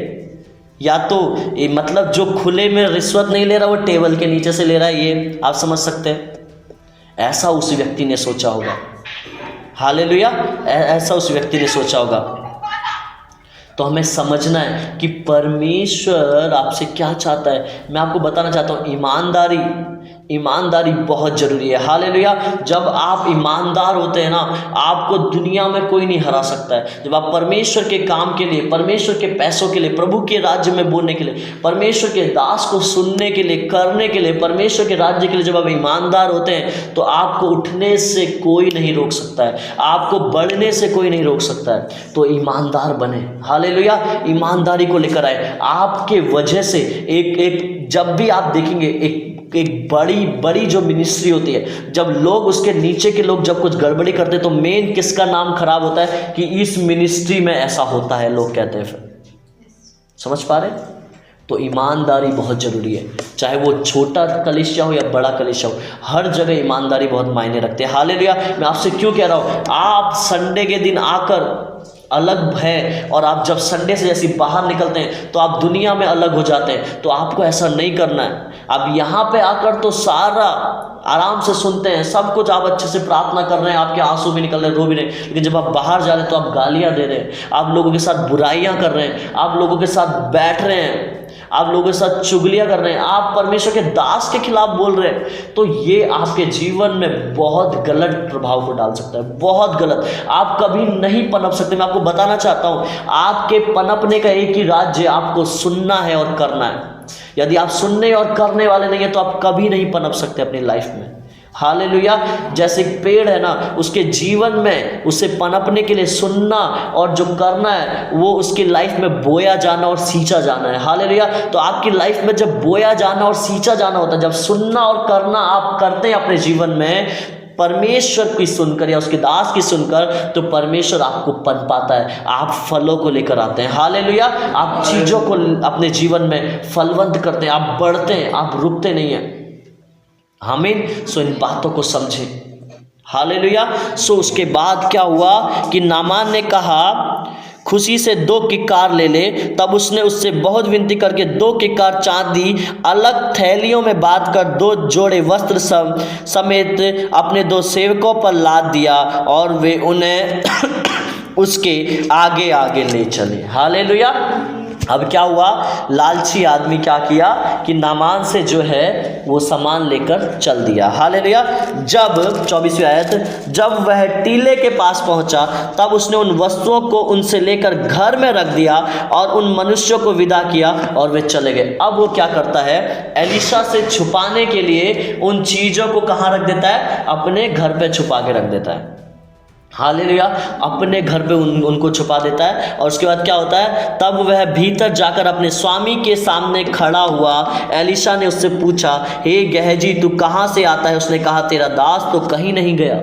या तो ये मतलब जो खुले में रिश्वत नहीं ले रहा, वो टेबल के नीचे से ले रहा है, ये आप समझ सकते हैं। ऐसा उस व्यक्ति ने सोचा होगा। हालेलुया, ऐसा उस व्यक्ति ने सोचा होगा। तो हमें समझना है कि परमेश्वर आपसे क्या चाहता है। मैं आपको बताना चाहता हूँ, ईमानदारी बहुत ज़रूरी है। हालेलुया, जब आप ईमानदार होते हैं ना, आपको दुनिया में कोई नहीं हरा सकता है। जब आप परमेश्वर के काम के लिए, परमेश्वर के पैसों के लिए, प्रभु के राज्य में बोलने के लिए, परमेश्वर के दास को सुनने के लिए, करने के लिए, परमेश्वर के राज्य के लिए जब आप ईमानदार होते हैं, तो आपको उठने से कोई नहीं रोक सकता है, आपको बढ़ने से कोई नहीं रोक सकता है। तो ईमानदार बने। हालेलुया, ईमानदारी को लेकर आए। आपके वजह से एक जब भी आप देखेंगे एक बड़ी जो मिनिस्ट्री होती है, जब लोग उसके नीचे के लोग जब कुछ गड़बड़ी करते हैं, तो मेन किसका नाम खराब होता है कि इस मिनिस्ट्री में ऐसा होता है, लोग कहते हैं। फिर समझ पा रहे? तो ईमानदारी बहुत ज़रूरी है, चाहे वो छोटा कलीसिया हो या बड़ा कलीसिया हो, हर जगह ईमानदारी बहुत मायने रखते हैं। हालेलुया, मैं आपसे क्यों कह रहा हूँ, आप संडे के दिन आकर अलग है, और आप जब संडे से जैसे बाहर निकलते हैं तो आप दुनिया में अलग हो जाते हैं। तो आपको ऐसा नहीं करना है। आप यहाँ पे आकर तो सारा आराम से सुनते हैं, सब कुछ आप अच्छे से प्रार्थना कर रहे हैं, आपके आंसू भी निकल रहे हैं, रो भी रहे हैं, लेकिन जब आप बाहर जा रहे हैं तो आप गालियाँ दे रहे हैं, आप लोगों के साथ बुराइयाँ कर रहे हैं, आप लोगों के साथ बैठ रहे हैं, आप लोगों के साथ चुगलियाँ कर रहे हैं, आप परमेश्वर के दास के खिलाफ बोल रहे हैं, तो ये आपके जीवन में बहुत गलत प्रभाव को डाल सकता है, बहुत गलत। आप कभी नहीं पनप सकते। मैं आपको बताना चाहता हूँ, आपके पनपने का एक ही राज्य, आपको सुनना है और करना है। यदि आप सुनने और करने वाले नहीं है तो आप कभी नहीं पनप सकते अपनी लाइफ में। हालेलुया, जैसे एक पेड़ है ना, उसके जीवन में उसे पनपने के लिए सुनना और जो करना है वो उसकी लाइफ में बोया जाना और सींचा जाना है। हालेलुया, तो आपकी लाइफ में जब बोया जाना और सींचा जाना होता है, जब सुनना और करना आप करते हैं अपने जीवन में, परमेश्वर की सुनकर या उसके दास की सुनकर, तो परमेश्वर आपको पनपाता है, आप फलों को लेकर आते हैं। हालेलुया, आप चीज़ों को अपने जीवन में फलवंत करते हैं, आप बढ़ते हैं, आप रुकते नहीं हैं। आमीन। सो इन बातों को समझे। हालेलुया। सो उसके बाद क्या हुआ कि नामान ने कहा, खुशी से 2 किक्कार ले ले। तब उसने उससे बहुत विनती करके 2 किक्कार चांदी अलग थैलियों में बांध कर 2 जोड़े वस्त्र समेत अपने 2 सेवकों पर लाद दिया, और वे उन्हें उसके आगे आगे ले चले। हालेलुया। अब क्या हुआ, लालची आदमी क्या किया कि नामान से जो है वो सामान लेकर चल दिया। हालेलुया। जब 24वीं आयत, जब वह टीले के पास पहुंचा, तब उसने उन वस्तुओं को उनसे लेकर घर में रख दिया और उन मनुष्यों को विदा किया और वे चले गए। अब वो क्या करता है, एलीशा से छुपाने के लिए उन चीज़ों को कहाँ रख देता है, अपने घर पे छुपा के रख देता है। हालेलुया, अपने घर पे उनको छुपा देता है। और उसके बाद क्या होता है, तब वह भीतर जाकर अपने स्वामी के सामने खड़ा हुआ। एलीशा ने उससे पूछा, हे गेहजी, तू कहाँ से आता है? उसने कहा, तेरा दास तो कहीं नहीं गया।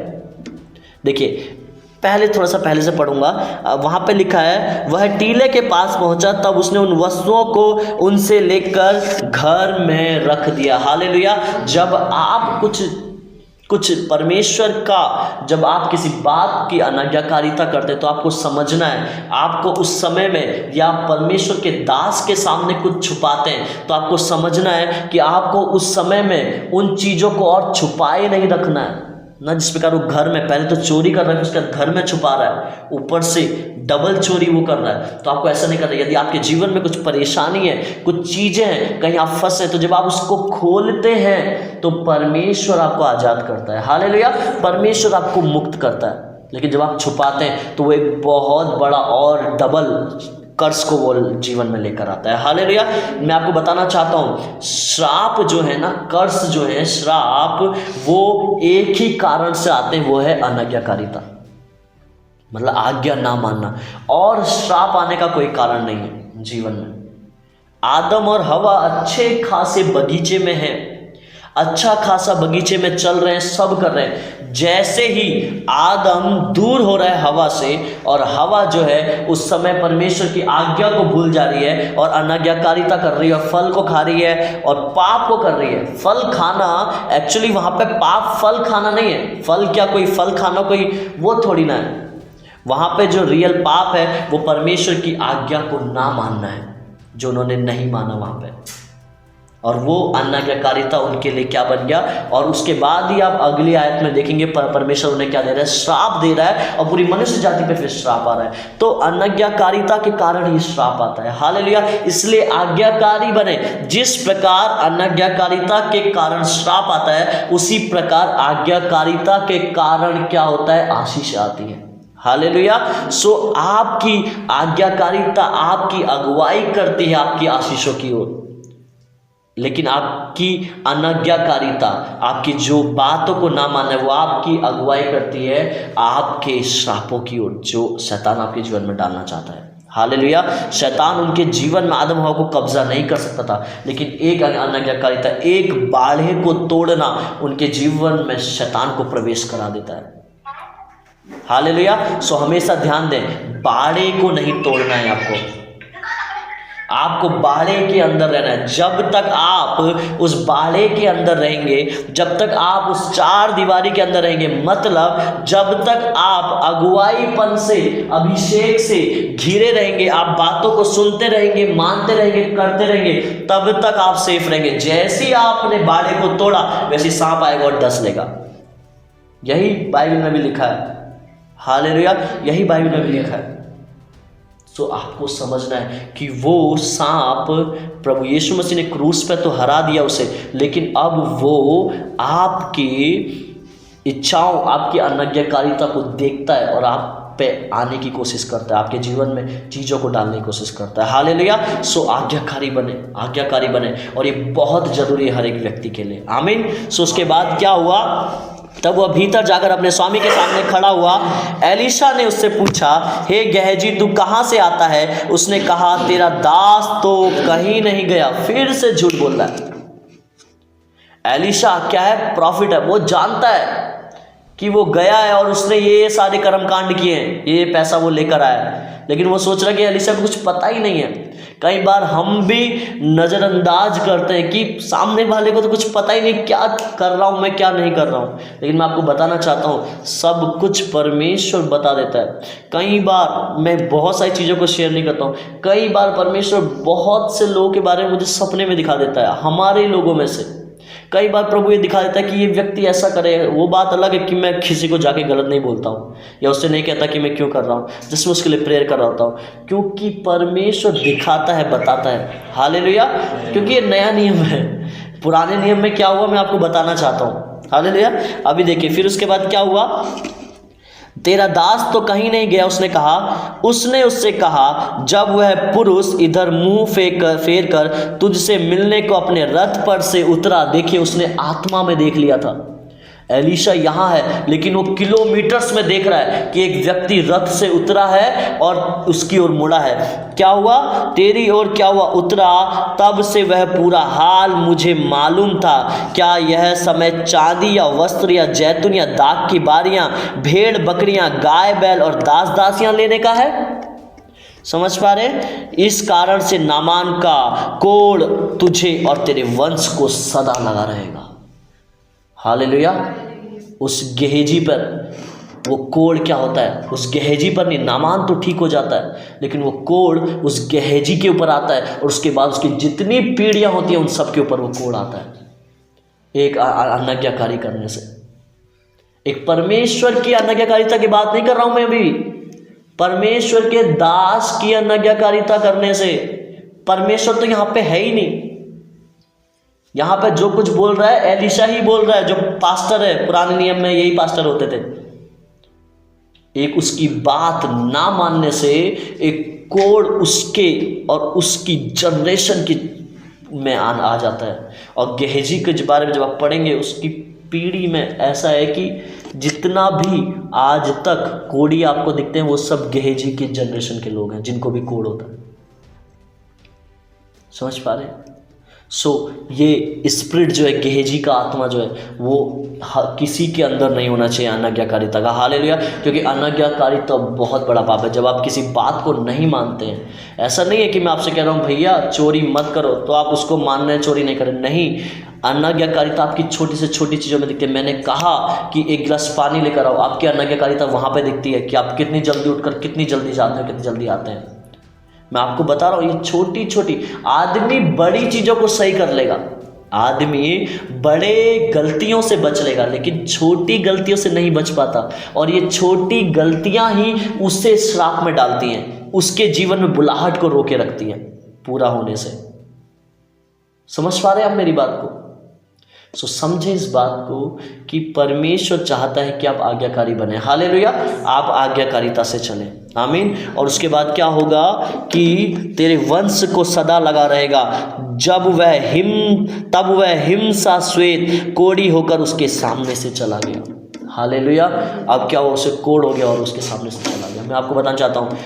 देखिए, पहले थोड़ा सा पहले से पढ़ूंगा। वहाँ पे लिखा है, वह टीले के पास पहुंचा, तब उसने उन वस्तुओं को उनसे लेकर घर में रख दिया। हालेलुया। जब आप कुछ परमेश्वर का, जब आप किसी बात की अनाज्ञाकारिता करते हैं तो आपको समझना है, आपको उस समय में, या परमेश्वर के दास के सामने कुछ छुपाते हैं तो आपको समझना है कि आपको उस समय में उन चीज़ों को और छुपाए नहीं रखना है ना। जिस प्रकार वो घर में पहले तो चोरी कर रहा है, उसके बाद घर में छुपा रहा है, ऊपर से डबल चोरी वो कर रहा है, तो आपको ऐसा नहीं करना। यदि आपके जीवन में कुछ परेशानी है, कुछ चीज़ें हैं, कहीं आप फंसे, तो जब आप उसको खोलते हैं तो परमेश्वर आपको आज़ाद करता है। हालेलुया। परमेश्वर आपको मुक्त करता है। लेकिन जब आप छुपाते हैं तो वो एक बहुत बड़ा और डबल कर्ज को वो जीवन में लेकर आता है। हालेलुया। मैं आपको बताना चाहता हूँ, श्राप जो है ना, कर्ज जो है, श्राप, वो एक ही कारण से आते हैं, वो है अनाज्ञाकारिता, मतलब आज्ञा ना मानना। और श्राप आने का कोई कारण नहीं है जीवन में। आदम और हवा अच्छे खासे बगीचे में हैं, अच्छा खासा बगीचे में चल रहे हैं, सब कर रहे हैं। जैसे ही आदम दूर हो रहा है हवा से, और हवा जो है उस समय परमेश्वर की आज्ञा को भूल जा रही है और अनाज्ञाकारिता कर रही है, और फल को खा रही है और पाप को कर रही है। फल खाना, एक्चुअली वहाँ पे पाप फल खाना नहीं है। फल क्या, कोई फल खाना कोई वो थोड़ी ना है। वहाँ पे जो रियल पाप है वो परमेश्वर की आज्ञा को ना मानना है, जो उन्होंने नहीं माना वहाँ पे, और वो अनाज्ञाकारिता उनके लिए क्या बन गया। और उसके बाद ही आप अगली आयत में देखेंगे परमेश्वर उन्हें क्या दे रहा है, श्राप दे रहा है, और पूरी मनुष्य जाति पे फिर श्राप आ रहा है। तो अनाज्ञाकारिता के कारण ही श्राप आता है। हालेलुया। इसलिए आज्ञाकारी बने। जिस प्रकार अनाज्ञाकारिता के कारण श्राप आता है, उसी प्रकार आज्ञाकारिता के कारण क्या होता है, आशीष आती है। हालेलुया। सो आपकी आज्ञाकारिता आपकी अगुवाई करती है आपकी आशीषों की ओर, लेकिन आपकी अनाज्ञाकारिता, आपकी जो बातों को ना मानना, वो आपकी अगुवाई करती है आपके श्रापों की ओर, जो शैतान आपके जीवन में डालना चाहता है। हालेलुया। शैतान उनके जीवन में आदम हवा को कब्जा नहीं कर सकता था, लेकिन एक अनाज्ञाकारिता, एक बाड़े को तोड़ना उनके जीवन में शैतान को प्रवेश करा देता है। हालेलुया। सो हमेशा ध्यान दें, बाड़े को नहीं तोड़ना है आपको बाड़े के अंदर रहना है। जब तक आप उस बाड़े के अंदर रहेंगे, जब तक आप उस चार दीवारी के अंदर रहेंगे, मतलब जब तक आप अगुवाईपन से, अभिषेक से घिरे रहेंगे, आप बातों को सुनते रहेंगे, मानते रहेंगे, करते रहेंगे, तब तक आप सेफ रहेंगे। जैसे ही आपने बाड़े को तोड़ा, वैसे सांप आएगा और डस लेगा। यही बाइबल में भी लिखा है। हालेलुया। यही बाइबल में भी लिखा है। तो आपको समझना है कि वो सांप, प्रभु यीशु मसीह ने क्रूस पे तो हरा दिया उसे, लेकिन अब वो आपकी इच्छाओं, आपकी अनाज्ञाकारिता को देखता है और आप पे आने की कोशिश करता है, आपके जीवन में चीज़ों को डालने की कोशिश करता है। हालेलुया। सो आज्ञाकारी बने, और ये बहुत ज़रूरी है हर एक व्यक्ति के लिए। आमीन। सो उसके बाद क्या हुआ, तब वह भीतर जाकर अपने स्वामी के सामने खड़ा हुआ। एलीशा ने उससे पूछा, हे गेहजी, तू कहाँ से आता है? उसने कहा, तेरा दास तो कहीं नहीं गया। फिर से झूठ बोल रहा है। एलीशा क्या है, प्रॉफिट है, वो जानता है कि वो गया है और उसने ये सारे कर्मकांड किए हैं, ये पैसा वो लेकर आया है, लेकिन वो सोच रहा है कि एलीशा को कुछ पता ही नहीं है। कई बार हम भी नज़रअंदाज करते हैं कि सामने वाले को तो कुछ पता ही नहीं क्या कर रहा हूँ मैं, क्या नहीं कर रहा हूँ, लेकिन मैं आपको बताना चाहता हूँ सब कुछ परमेश्वर बता देता है। कई बार मैं बहुत सारी चीज़ों को शेयर नहीं करता हूँ, कई बार परमेश्वर बहुत से लोगों के बारे में मुझे सपने में दिखा देता है, हमारे लोगों में से। कई बार प्रभु ये दिखा देता है कि ये व्यक्ति ऐसा करे। वो बात अलग है कि मैं किसी को जाके गलत नहीं बोलता हूँ या उससे नहीं कहता कि मैं क्यों कर रहा हूँ, जिसमें उसके लिए प्रेयर कर रहा होता हूँ, क्योंकि परमेश्वर दिखाता है, बताता है। हालेलुया। क्योंकि ये नया नियम है। पुराने नियम में क्या हुआ मैं आपको बताना चाहता हूँ। हालेलुया। अभी देखिए, फिर उसके बाद क्या हुआ, तेरा दास तो कहीं नहीं गया, उसने कहा। उसने उससे कहा, जब वह पुरुष इधर मुंह फेर कर तुझसे मिलने को अपने रथ पर से उतरा, देखिए उसने आत्मा में देख लिया था। एलीशा यहाँ है, लेकिन वो किलोमीटर्स में देख रहा है कि एक व्यक्ति रथ से उतरा है और उसकी ओर मुड़ा है। क्या हुआ? तेरी ओर क्या हुआ? उतरा, तब से वह पूरा हाल मुझे मालूम था। क्या यह समय चांदी या वस्त्र या जैतून या दाख की बारियां, भेड़ बकरियां, गाय बैल और दास दासियां लेने का है? समझ पा रहे? इस कारण से नामान का कोढ़ तुझे और तेरे वंश को सदा लगा रहेगा। हालेलुया। उस गेहेजी पर वो कोढ़ क्या होता है? उस गेहेजी पर नहीं, नामान तो ठीक हो जाता है, लेकिन वो कोढ़ उस गेहेजी के ऊपर आता है और उसके बाद उसकी जितनी पीढ़ियां होती हैं उन सब के ऊपर वो कोढ़ आता है। एक अनाज्ञाकारी करने से, एक परमेश्वर की अनाज्ञाकारिता की बात नहीं कर रहा हूं मैं अभी, परमेश्वर के दास की अनाज्ञाकारिता करने से। परमेश्वर तो यहां पे है ही नहीं। यहां पे जो कुछ बोल रहा है एलीशा ही बोल रहा है, जो पास्टर है। पुराने नियम में यही पास्टर होते थे। एक उसकी बात ना मानने से एक कोढ़ उसके और उसकी जनरेशन की में आ जाता है। और गेहेजी के बारे में जब आप पढ़ेंगे, उसकी पीढ़ी में ऐसा है कि जितना भी आज तक कोढ़ी आपको दिखते हैं वो सब गेहेजी की जनरेशन के लोग हैं, जिनको भी कोढ़ होता है। समझ पा रहे? सो ये स्पिरिट जो है, गेहेजी का आत्मा जो है, वो किसी के अंदर नहीं होना चाहिए अनाज्ञाकारिता का। हालेलुया। क्योंकि अनाज्ञाकारिता बहुत बड़ा पाप है। जब आप किसी बात को नहीं मानते हैं, ऐसा नहीं है कि मैं आपसे कह रहा हूँ भैया चोरी मत करो तो आप उसको मान रहे हैं चोरी नहीं करें। नहीं, अनाज्ञाकारिता आपकी छोटी से छोटी चीज़ों में दिखती है। मैंने कहा कि एक गिलास पानी लेकर आओ, आपकी अनाज्ञाकारिता वहाँ पर दिखती है कि आप कितनी जल्दी उठकर कितनी जल्दी जाते हैं, कितनी जल्दी आते हैं। मैं आपको बता रहा हूँ, ये छोटी छोटी, आदमी बड़ी चीज़ों को सही कर लेगा, आदमी बड़े गलतियों से बच लेगा, लेकिन छोटी गलतियों से नहीं बच पाता। और ये छोटी गलतियां ही उसे श्राप में डालती हैं, उसके जीवन में बुलाहट को रोके रखती हैं पूरा होने से। समझ पा रहे हैं आप मेरी बात को? सो समझे इस बात को कि परमेश्वर चाहता है कि आप आज्ञाकारी बने। हालेलुया। आप आज्ञाकारिता से चलें। आमीन। और उसके बाद क्या होगा कि तेरे वंश को सदा लगा रहेगा। तब वह हिमसा श्वेत कोढ़ी होकर उसके सामने से चला गया। हालेलुया। अब क्या हुआ? उसे कोढ़ हो गया और उसके सामने से चला गया। मैं आपको बताना चाहता हूँ,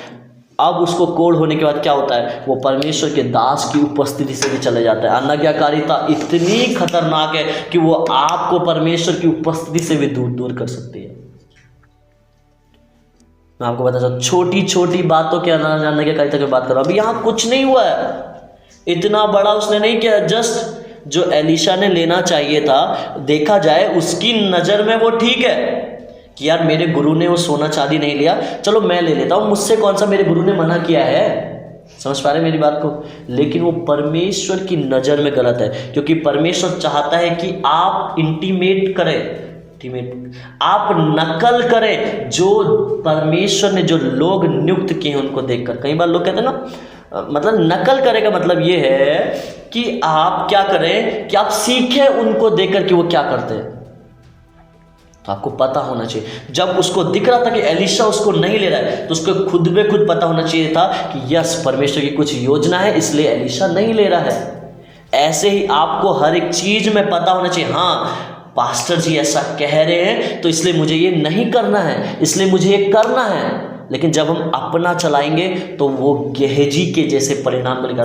अब उसको कोढ़ होने के बाद क्या होता है? वो परमेश्वर के दास की उपस्थिति से भी चले जाता है। अनाज्ञाकारिता इतनी खतरनाक है कि वो आपको परमेश्वर की उपस्थिति से भी दूर दूर कर सकती है। मैं आपको बता दूं, छोटी छोटी बातों के अनाज्ञाकारिता की बात कर रहा हूं। अभी यहाँ कुछ नहीं हुआ है, इतना बड़ा उसने नहीं किया। जस्ट जो एलीशा ने लेना चाहिए था, देखा जाए उसकी नज़र में वो ठीक है कि यार मेरे गुरु ने वो सोना चांदी नहीं लिया, चलो मैं ले लेता हूँ, मुझसे कौन सा मेरे गुरु ने मना किया है। समझ पा रहे मेरी बात को? लेकिन वो परमेश्वर की नज़र में गलत है, क्योंकि परमेश्वर चाहता है कि आप इंटीमेट करें, आप नकल करें जो परमेश्वर ने, जो लोग नियुक्त किए हैं उनको देखकर। कई बार लोग कहते हैं ना, मतलब नकल करे का मतलब ये है कि आप क्या करें कि आप सीखें उनको देखकर कि वो क्या करते हैं। तो आपको पता होना चाहिए। जब उसको दिख रहा था कि एलीशा उसको नहीं ले रहा है, तो उसको खुद में खुद पता होना चाहिए था कि यस, परमेश्वर की कुछ योजना है, इसलिए एलीशा नहीं ले रहा है। ऐसे ही आपको हर एक चीज में पता होना चाहिए, हाँ पास्टर जी ऐसा कह रहे हैं तो इसलिए मुझे ये नहीं करना है, इसलिए मुझे ये करना है। लेकिन जब हम अपना चलाएंगे तो वो गेहेजी के जैसे परिणाम मिलेगा।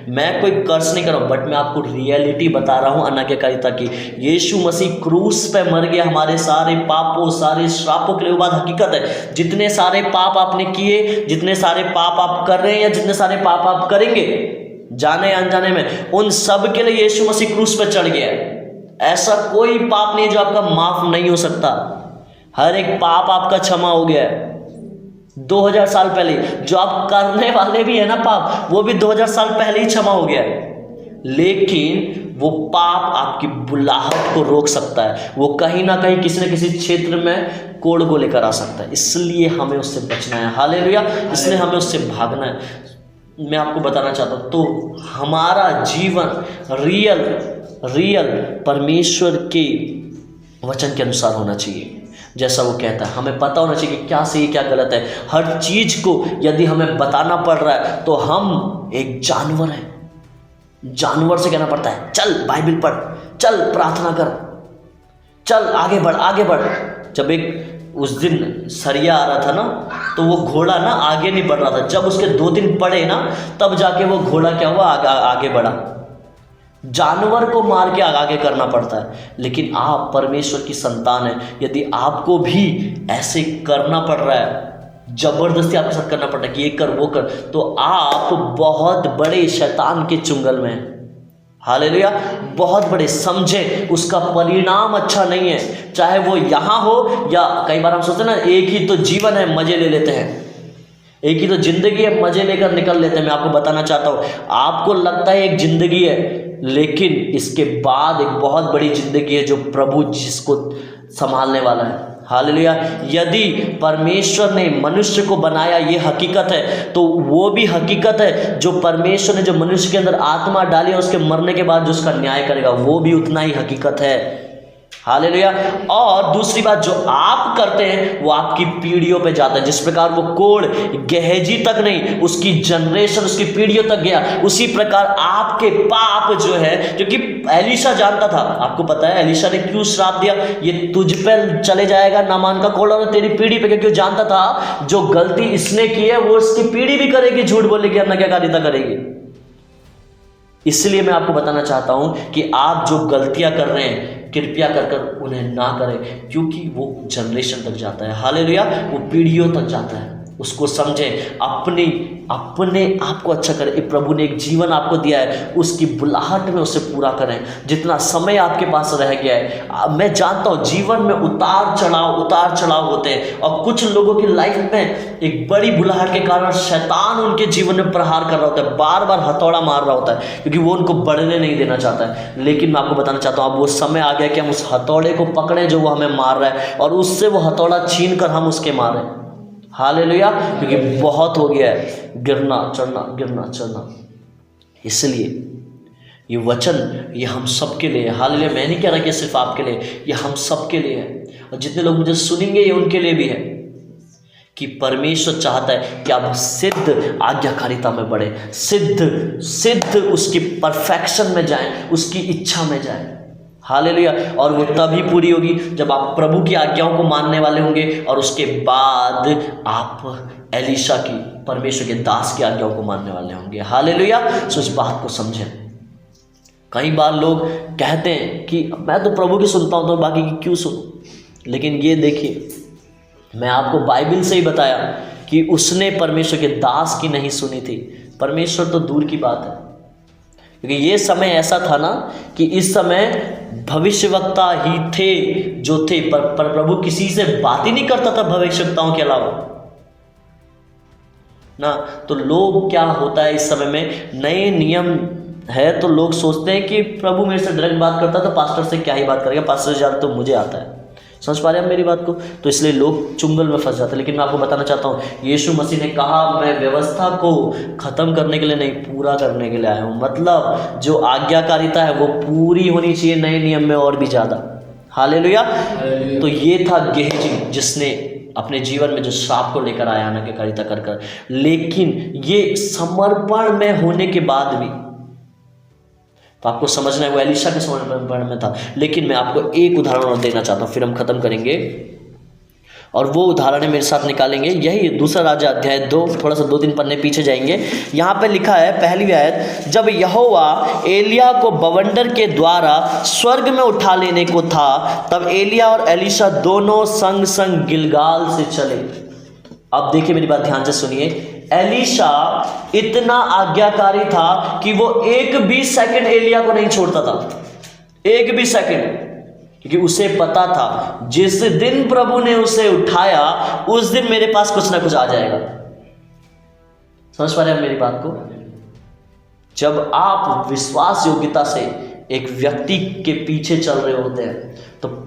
मैं कोई कर्स नहीं कर रहा हूँ, बट मैं आपको रियलिटी बता रहा हूँ अनाज्ञाकारिता की। यीशु मसीह क्रूस पे मर गया हमारे सारे पापों, सारे श्रापों के लिए। वो बात हकीकत है। जितने सारे पाप आपने किए, जितने सारे पाप आप कर रहे हैं या जितने सारे पाप आप करेंगे जाने अनजाने में, उन सब के लिए यीशु मसीह क्रूस पे चढ़ गया है। ऐसा कोई पाप नहीं जो आपका माफ नहीं हो सकता। हर एक पाप आपका क्षमा हो गया है 2000 साल पहले। जो आप करने वाले भी है ना पाप, वो भी 2000 साल पहले ही क्षमा हो गया है। लेकिन वो पाप आपकी बुलाहट को रोक सकता है, वो कहीं ना कहीं किसी न किसी क्षेत्र में कोड़ को लेकर आ सकता है। इसलिए हमें उससे बचना है। हालेलुया। इसलिए हमें उससे भागना है। मैं आपको बताना चाहता हूँ, तो हमारा जीवन रियल परमेश्वर के वचन के अनुसार होना चाहिए। जैसा वो कहता है, हमें पता होना चाहिए कि क्या सही क्या गलत है। हर चीज को यदि हमें बताना पड़ रहा है तो हम एक जानवर हैं। जानवर से कहना पड़ता है चल बाइबल पढ़, चल प्रार्थना कर, चल आगे बढ़ आगे बढ़। जब एक उस दिन सरिया आ रहा था ना, तो वो घोड़ा ना आगे नहीं बढ़ रहा था। जब उसके 2 दिन पड़े ना, तब जाके वो घोड़ा क्या हुआ, आगे बढ़ा। जानवर को मार के आगे करना पड़ता है, लेकिन आप परमेश्वर की संतान है। यदि आपको भी ऐसे करना पड़ रहा है, जबरदस्ती आपके साथ करना पड़ रहा है कि ये कर वो कर, तो आप बहुत बड़े शैतान के चुंगल में हैं। हालेलुया, बहुत बड़े। समझे, उसका परिणाम अच्छा नहीं है, चाहे वो यहाँ हो या कई बार हम सोचते हैं ना, एक ही तो जीवन है, मजे ले लेते हैं, एक ही तो जिंदगी है, मजे लेकर निकल लेते हैं। मैं आपको बताना चाहता हूँ, आपको लगता है एक जिंदगी है, लेकिन इसके बाद एक बहुत बड़ी जिंदगी है जो प्रभु जिसको संभालने वाला है। हालेलुया। यदि परमेश्वर ने मनुष्य को बनाया, ये हकीकत है, तो वो भी हकीकत है जो परमेश्वर ने जो मनुष्य के अंदर आत्मा डाली है, उसके मरने के बाद जो उसका न्याय करेगा, वो भी उतना ही हकीकत है। हालेलुया। और दूसरी बात, जो आप करते हैं वो आपकी पीढ़ियों पे जाता है। जिस प्रकार वो कोढ़ गेहजी तक नहीं, उसकी जनरेशन, उसकी पीढ़ियों तक गया, उसी प्रकार आपके पाप जो है, क्योंकि एलीशा जानता था, आपको पता है एलीशा ने क्यों श्राप दिया, ये तुझ पे चले जाएगा नामान का कोढ़ और तेरी पीढ़ी पे, क्योंकि जानता था जो गलती इसने की है वो उसकी पीढ़ी भी करेगी, झूठ बोलेगी, अनाज्ञाकारिता करेगी। इसलिए मैं आपको बताना चाहता हूं कि आप जो गलतियां कर रहे हैं, कृपया कर कर उन्हें ना करें, क्योंकि वो जनरेशन तक जाता है। हालेलुया, वो पीढ़ियों तक जाता है। उसको समझें, अपने आप को अच्छा करें। प्रभु ने एक जीवन आपको दिया है, उसकी बुलाहट में उसे पूरा करें। जितना समय आपके पास रह गया है, मैं जानता हूँ जीवन में उतार चढ़ाव होते हैं, और कुछ लोगों की लाइफ में एक बड़ी बुलाहट के कारण शैतान उनके जीवन में प्रहार कर रहा होता है, बार बार हथौड़ा मार रहा होता है, क्योंकि वो उनको बढ़ने नहीं देना चाहता है। लेकिन मैं आपको बताना चाहता हूँ, अब वो समय आ गया कि हम उस हथौड़े को पकड़ें जो वो हमें मार रहा है, और उससे वो हथौड़ा छीन कर हम उसके मारें। हालेलुया, क्योंकि बहुत हो गया है गिरना चढ़ना। इसलिए ये वचन ये हम सबके लिए है। हालेलुया, मैं नहीं कह रहा कि सिर्फ आपके लिए, ये हम सबके लिए है, और जितने लोग मुझे सुनेंगे ये उनके लिए भी है, कि परमेश्वर चाहता है कि आप सिद्ध आज्ञाकारिता में बढ़े, सिद्ध उसकी परफेक्शन में जाएं, उसकी इच्छा में जाएं। हालेलुया। और वो तभी पूरी होगी जब आप प्रभु की आज्ञाओं को मानने वाले होंगे, और उसके बाद आप एलीशा की, परमेश्वर के दास की आज्ञाओं को मानने वाले होंगे। हालेलुया। सो इस बात को समझें। कई बार लोग कहते हैं कि मैं तो प्रभु की सुनता हूँ तो बाकी की क्यों सुनूं, लेकिन ये देखिए, मैं आपको बाइबल से ही बताया कि उसने परमेश्वर के दास की नहीं सुनी थी। परमेश्वर तो दूर की बात है, क्योंकि ये समय ऐसा था ना कि इस समय भविष्यवक्ता ही थे जो थे, पर प्रभु किसी से बात ही नहीं करता था भविष्यवक्ताओं के अलावा ना। तो लोग क्या होता है इस समय में, नए नियम है तो लोग सोचते हैं कि प्रभु मेरे से डायरेक्ट बात करता तो पास्टर से क्या ही बात करेगा, पास्टर से ज़्यादा तो मुझे आता है। समझ पा रहे हैं मेरी बात को? तो इसलिए लोग चुंगल में फंस जाते हैं। लेकिन मैं आपको बताना चाहता हूँ, यीशु मसीह ने कहा मैं व्यवस्था को ख़त्म करने के लिए नहीं, पूरा करने के लिए आया हूँ। मतलब जो आज्ञाकारिता है वो पूरी होनी चाहिए नए नियम में, और भी ज़्यादा। हालेलुया। तो ये था गेहजी, जिसने अपने जीवन में जो श्राप को लेकर आया आज्ञाकारिता कर कर, लेकिन ये समर्पण में होने के बाद भी, तो आपको समझना है वो एलीशा के समर्पण में था। लेकिन मैं आपको एक उदाहरण और देना चाहता हूँ, फिर हम खत्म करेंगे। और वो उदाहरण मेरे साथ निकालेंगे, यही दूसरा राजा अध्याय 2, थोड़ा सा 2-3 पन्ने पीछे जाएंगे। यहाँ पे लिखा है पहली आयत, जब यहोवा एलिया को बवंडर के द्वारा स्वर्ग में उठा लेने को था, तब एलिया और एलीशा दोनों संग संग गिलगाल से चले। अब देखिए मेरी बात ध्यान से सुनिए, एलीशा इतना आज्ञाकारी था कि वो 1 भी सेकंड एलिया को नहीं छोड़ता था, 1 भी सेकंड, क्योंकि उसे पता था जिस दिन प्रभु ने उसे उठाया उस दिन मेरे पास कुछ ना कुछ आ जाएगा। समझ पा रहे हैं मेरी बात को? जब आप विश्वास योग्यता से एक व्यक्ति के पीछे चल रहे होते हैं, तो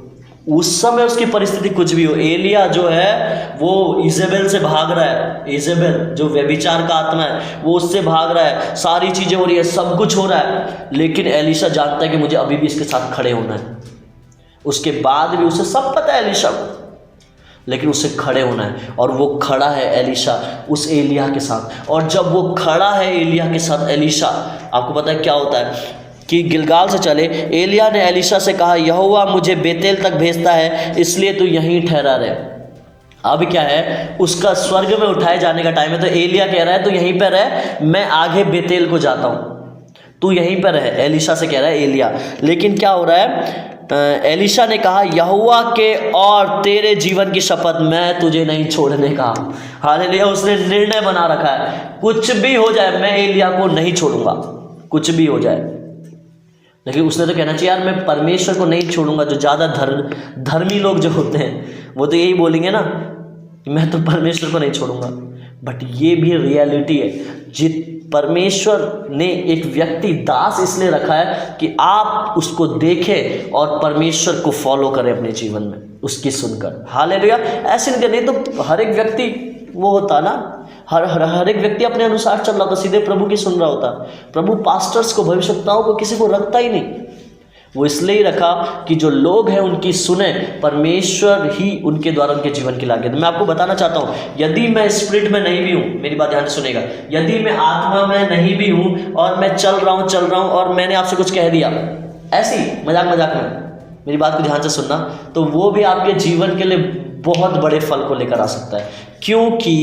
उस समय उसकी परिस्थिति कुछ भी हो, एलिया जो है वो इजेबेल से भाग रहा है, इजेबेल जो व्यभिचार का आत्मा है वो उससे भाग रहा है, सारी चीजें हो रही है, सब कुछ हो रहा है, लेकिन एलीशा जानता है कि मुझे अभी भी इसके साथ खड़े होना है। उसके बाद भी उसे सब पता है एलीशा को, लेकिन उसे खड़े होना है, और वो खड़ा है एलीशा उस एलिया के साथ। और जब वो खड़ा है एलिया के साथ एलीशा, आपको पता है क्या होता है, कि गिलगाल से चले। एलिया ने एलीशा से कहा, यहोवा मुझे बेतेल तक भेजता है, इसलिए तू यहीं ठहरा रहे। अब क्या है, उसका स्वर्ग में उठाए जाने का टाइम है, तो एलिया कह रहा है तू यहीं पर रह, मैं आगे बेतेल को जाता हूँ, तू यहीं पर रह। एलीशा से कह रहा है एलिया। लेकिन क्या हो रहा है, एलीशा ने कहा, यहोवा के और तेरे जीवन की शपथ, मैं तुझे नहीं छोड़ने का। हालेलुया। उसने निर्णय बना रखा है, कुछ भी हो जाए मैं एलिया को नहीं छोड़ूंगा, कुछ भी हो जाए। लेकिन उसने तो कहना चाहिए, यार मैं परमेश्वर को नहीं छोड़ूंगा। जो ज़्यादा धर्मी लोग जो होते हैं वो तो यही बोलेंगे ना कि मैं तो परमेश्वर को नहीं छोड़ूंगा। बट ये भी रियलिटी है। परमेश्वर ने एक व्यक्ति दास इसलिए रखा है कि आप उसको देखें और परमेश्वर को फॉलो करें अपने जीवन में, उसकी सुनकर। हालेलुया। ऐसे नहीं तो हर एक व्यक्ति वो होता ना, हर एक व्यक्ति अपने अनुसार चल रहा होता, सीधे प्रभु की सुन रहा होता। प्रभु पास्टर्स को, भविष्यवक्ताओं को, किसी को रखता ही नहीं। वो इसलिए ही रखा कि जो लोग हैं उनकी सुने, परमेश्वर ही उनके द्वारा उनके जीवन की लागे। मैं आपको बताना चाहता हूँ, यदि मैं स्पिरिट में नहीं भी हूँ, मेरी बात ध्यान से सुनेगा, यदि मैं आत्मा में नहीं भी हूँ और मैं चल रहा हूँ और मैंने आपसे कुछ कह दिया ऐसी मजाक में, मेरी बात को ध्यान से सुनना, तो वो भी आपके जीवन के लिए बहुत बड़े फल को लेकर आ सकता है। क्योंकि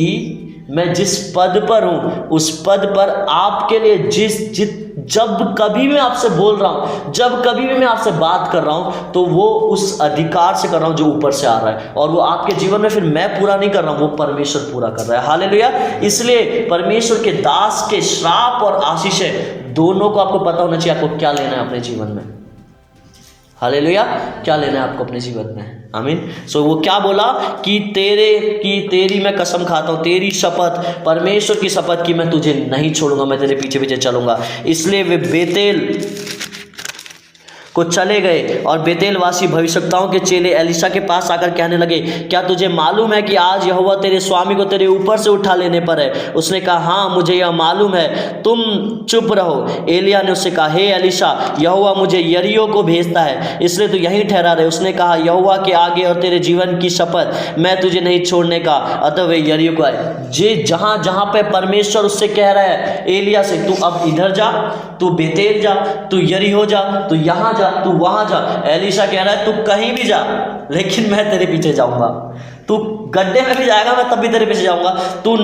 मैं जिस पद पर हूँ उस पद पर आपके लिए जब कभी मैं आपसे बोल रहा हूँ, जब कभी भी मैं आपसे बात कर रहा हूँ, तो वो उस अधिकार से कर रहा हूँ जो ऊपर से आ रहा है। और वो आपके जीवन में फिर मैं पूरा नहीं कर रहा हूँ, वो परमेश्वर पूरा कर रहा है। हालेलुया। इसलिए परमेश्वर के दास के श्राप और आशीषें दोनों को आपको पता होना चाहिए, आपको क्या लेना है अपने जीवन में। हालेलुया। क्या लेना है आपको अपने जीवन में। आमीन। सो वो क्या बोला कि तेरी मैं कसम खाता हूँ, तेरी शपथ, परमेश्वर की शपथ कि मैं तुझे नहीं छोड़ूंगा, मैं तेरे पीछे पीछे चलूंगा। इसलिए वे बेतेल को चले गए और बेतेलवासी भविष्यवक्ताओं के चेले एलीशा के पास आकर कहने लगे, क्या तुझे मालूम है कि आज यहोवा तेरे स्वामी को तेरे ऊपर से उठा लेने पर है? उसने कहा, हाँ मुझे यह मालूम है, तुम चुप रहो। एलिया ने उससे कहा, हे एलीशा, यहोवा मुझे यरीहो को भेजता है, इसलिए तू यहीं ठहरा रहे। उसने कहा, यहोवा के आगे और तेरे जीवन की शपथ, मैं तुझे नहीं छोड़ने का। अतः वे यरीहो को आए। जहाँ जहाँ पे परमेश्वर उससे कह रहा है एलिया से, तू अब इधर जा, तू बेतेल जा, तू यरीहो जा, तू यहाँ जा, तू वहां जा। एलीशा कह रहा है तू कहीं भी जा, लेकिन मैं तेरे पीछे जाऊंगा। तू गड्ढे में भी जाएगा, मैं तब भी तेरे पीछे जाऊंगा। तू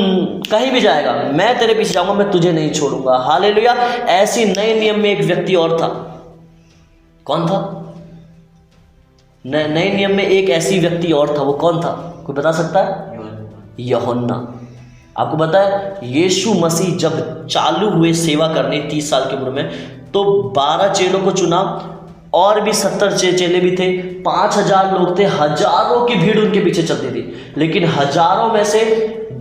कहीं भी जाएगा, मैं तेरे पीछे जाऊंगा, मैं तुझे नहीं छोड़ूंगा। हालेलुया। ऐसी नए नियम में एक व्यक्ति और था। कौन था? नए नियम में एक ऐसी व्यक्ति और था। वो कौन था? कोई बता सकता है? यूहन्ना। आपको पता है यीशु मसीह जब चालू हुए सेवा करने 30 साल की उम्र में, तो 12 चेलों को चुना और भी 70 चेले भी थे। 5000 लोग थे, हजारों की भीड़ उनके पीछे चलती थी। लेकिन हजारों में से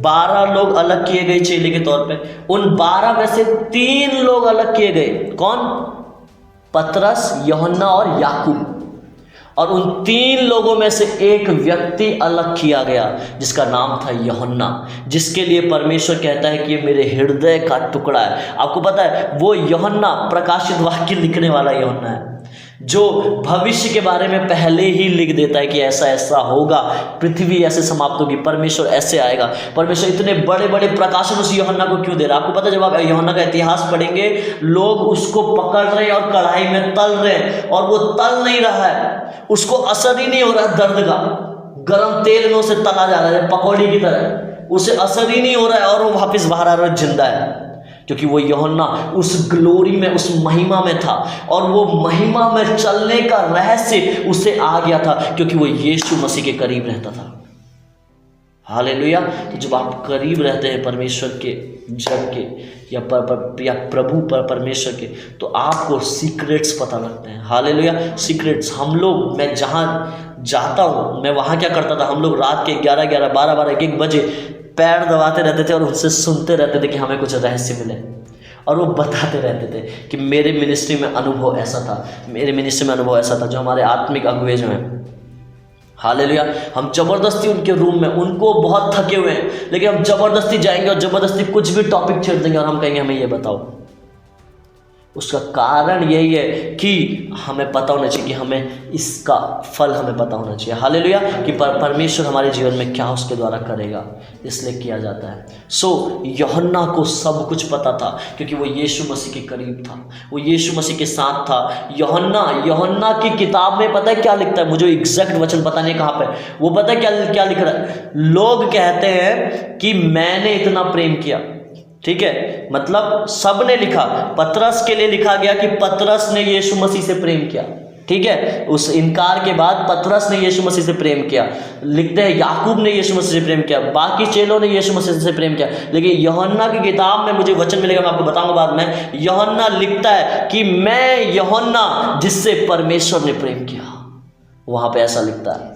12 लोग अलग किए गए चेले के तौर पे। उन 12 में से 3 लोग अलग किए गए। कौन? पतरस, यूहन्ना और याकूब। और उन 3 लोगों में से एक व्यक्ति अलग किया गया जिसका नाम था यूहन्ना, जिसके लिए परमेश्वर कहता है कि ये मेरे हृदय का टुकड़ा है। आपको पता है वो यूहन्ना प्रकाशित वाक्य लिखने वाला यूहन्ना है, जो भविष्य के बारे में पहले ही लिख देता है कि ऐसा ऐसा होगा, पृथ्वी ऐसे समाप्त होगी, परमेश्वर ऐसे आएगा। परमेश्वर इतने बड़े बड़े प्रकाशन उस यूहन्ना को क्यों दे रहा है? आपको पता है जब आप यूहन्ना का इतिहास पढ़ेंगे, लोग उसको पकड़ रहे हैं और कढ़ाई में तल रहे हैं, और वो तल नहीं रहा है, उसको असर ही नहीं हो रहा है दर्द का। गर्म तेल में उसे तला जा रहा है पकौड़ी की तरह, उसे असर ही नहीं हो रहा है, और वो वापस बाहर आ रहा है जिंदा है। क्योंकि वो यूहन्ना उस ग्लोरी में, उस महिमा में था, और वो महिमा में चलने का रहस्य उसे आ गया था, क्योंकि वो यीशु मसीह के करीब रहता था। हालेलुया। तो जब आप करीब रहते हैं परमेश्वर के, जग के, या प्रभु पर परमेश्वर के, तो आपको सीक्रेट्स पता लगते हैं। हालेलुया। सीक्रेट्स। हम लोग, मैं जहाँ जाता हूँ, मैं वहाँ क्या करता था, हम लोग रात के 11, 12, 1 बजे पैर दबाते रहते थे और उनसे सुनते रहते थे कि हमें कुछ रहस्य मिले, और वो बताते रहते थे कि मेरे मिनिस्ट्री में अनुभव ऐसा था, मेरे मिनिस्ट्री में अनुभव ऐसा था। जो हमारे आत्मिक अगुवे जो हैं, हालेलुया, हम जबरदस्ती उनके रूम में, उनको बहुत थके हुए हैं, लेकिन हम जबरदस्ती जाएंगे और जबरदस्ती कुछ भी टॉपिक छेड़ देंगे और हम कहेंगे हमें ये बताओ। उसका कारण यही है कि हमें पता होना चाहिए कि हमें इसका फल हमें पता होना चाहिए। हालेलुया, कि परमेश्वर हमारे जीवन में क्या उसके द्वारा करेगा, इसलिए किया जाता है। यूहन्ना को सब कुछ पता था क्योंकि वो यीशु मसीह के करीब था, वो यीशु मसीह के साथ था। यूहन्ना की किताब में पता है क्या लिखता है, मुझे एग्जैक्ट वचन पता नहीं कहाँ पे, वो पता है क्या लिख रहा है। लोग कहते हैं कि मैंने इतना प्रेम किया, ठीक है, मतलब सब ने लिखा, पतरस के लिए लिखा गया कि पतरस ने यीशु मसीह से प्रेम किया, ठीक है। उस इनकार के बाद पतरस ने यीशु मसीह से प्रेम किया। लिखते हैं याकूब ने यीशु मसीह से प्रेम किया, बाकी चेलों ने यीशु मसीह से प्रेम किया। लेकिन यूहन्ना की किताब में मुझे वचन मिलेगा, मैं आपको बताऊंगा बाद में। यूहन्ना लिखता है कि मैं यूहन्ना जिससे परमेश्वर ने प्रेम किया, वहां पे ऐसा लिखता है।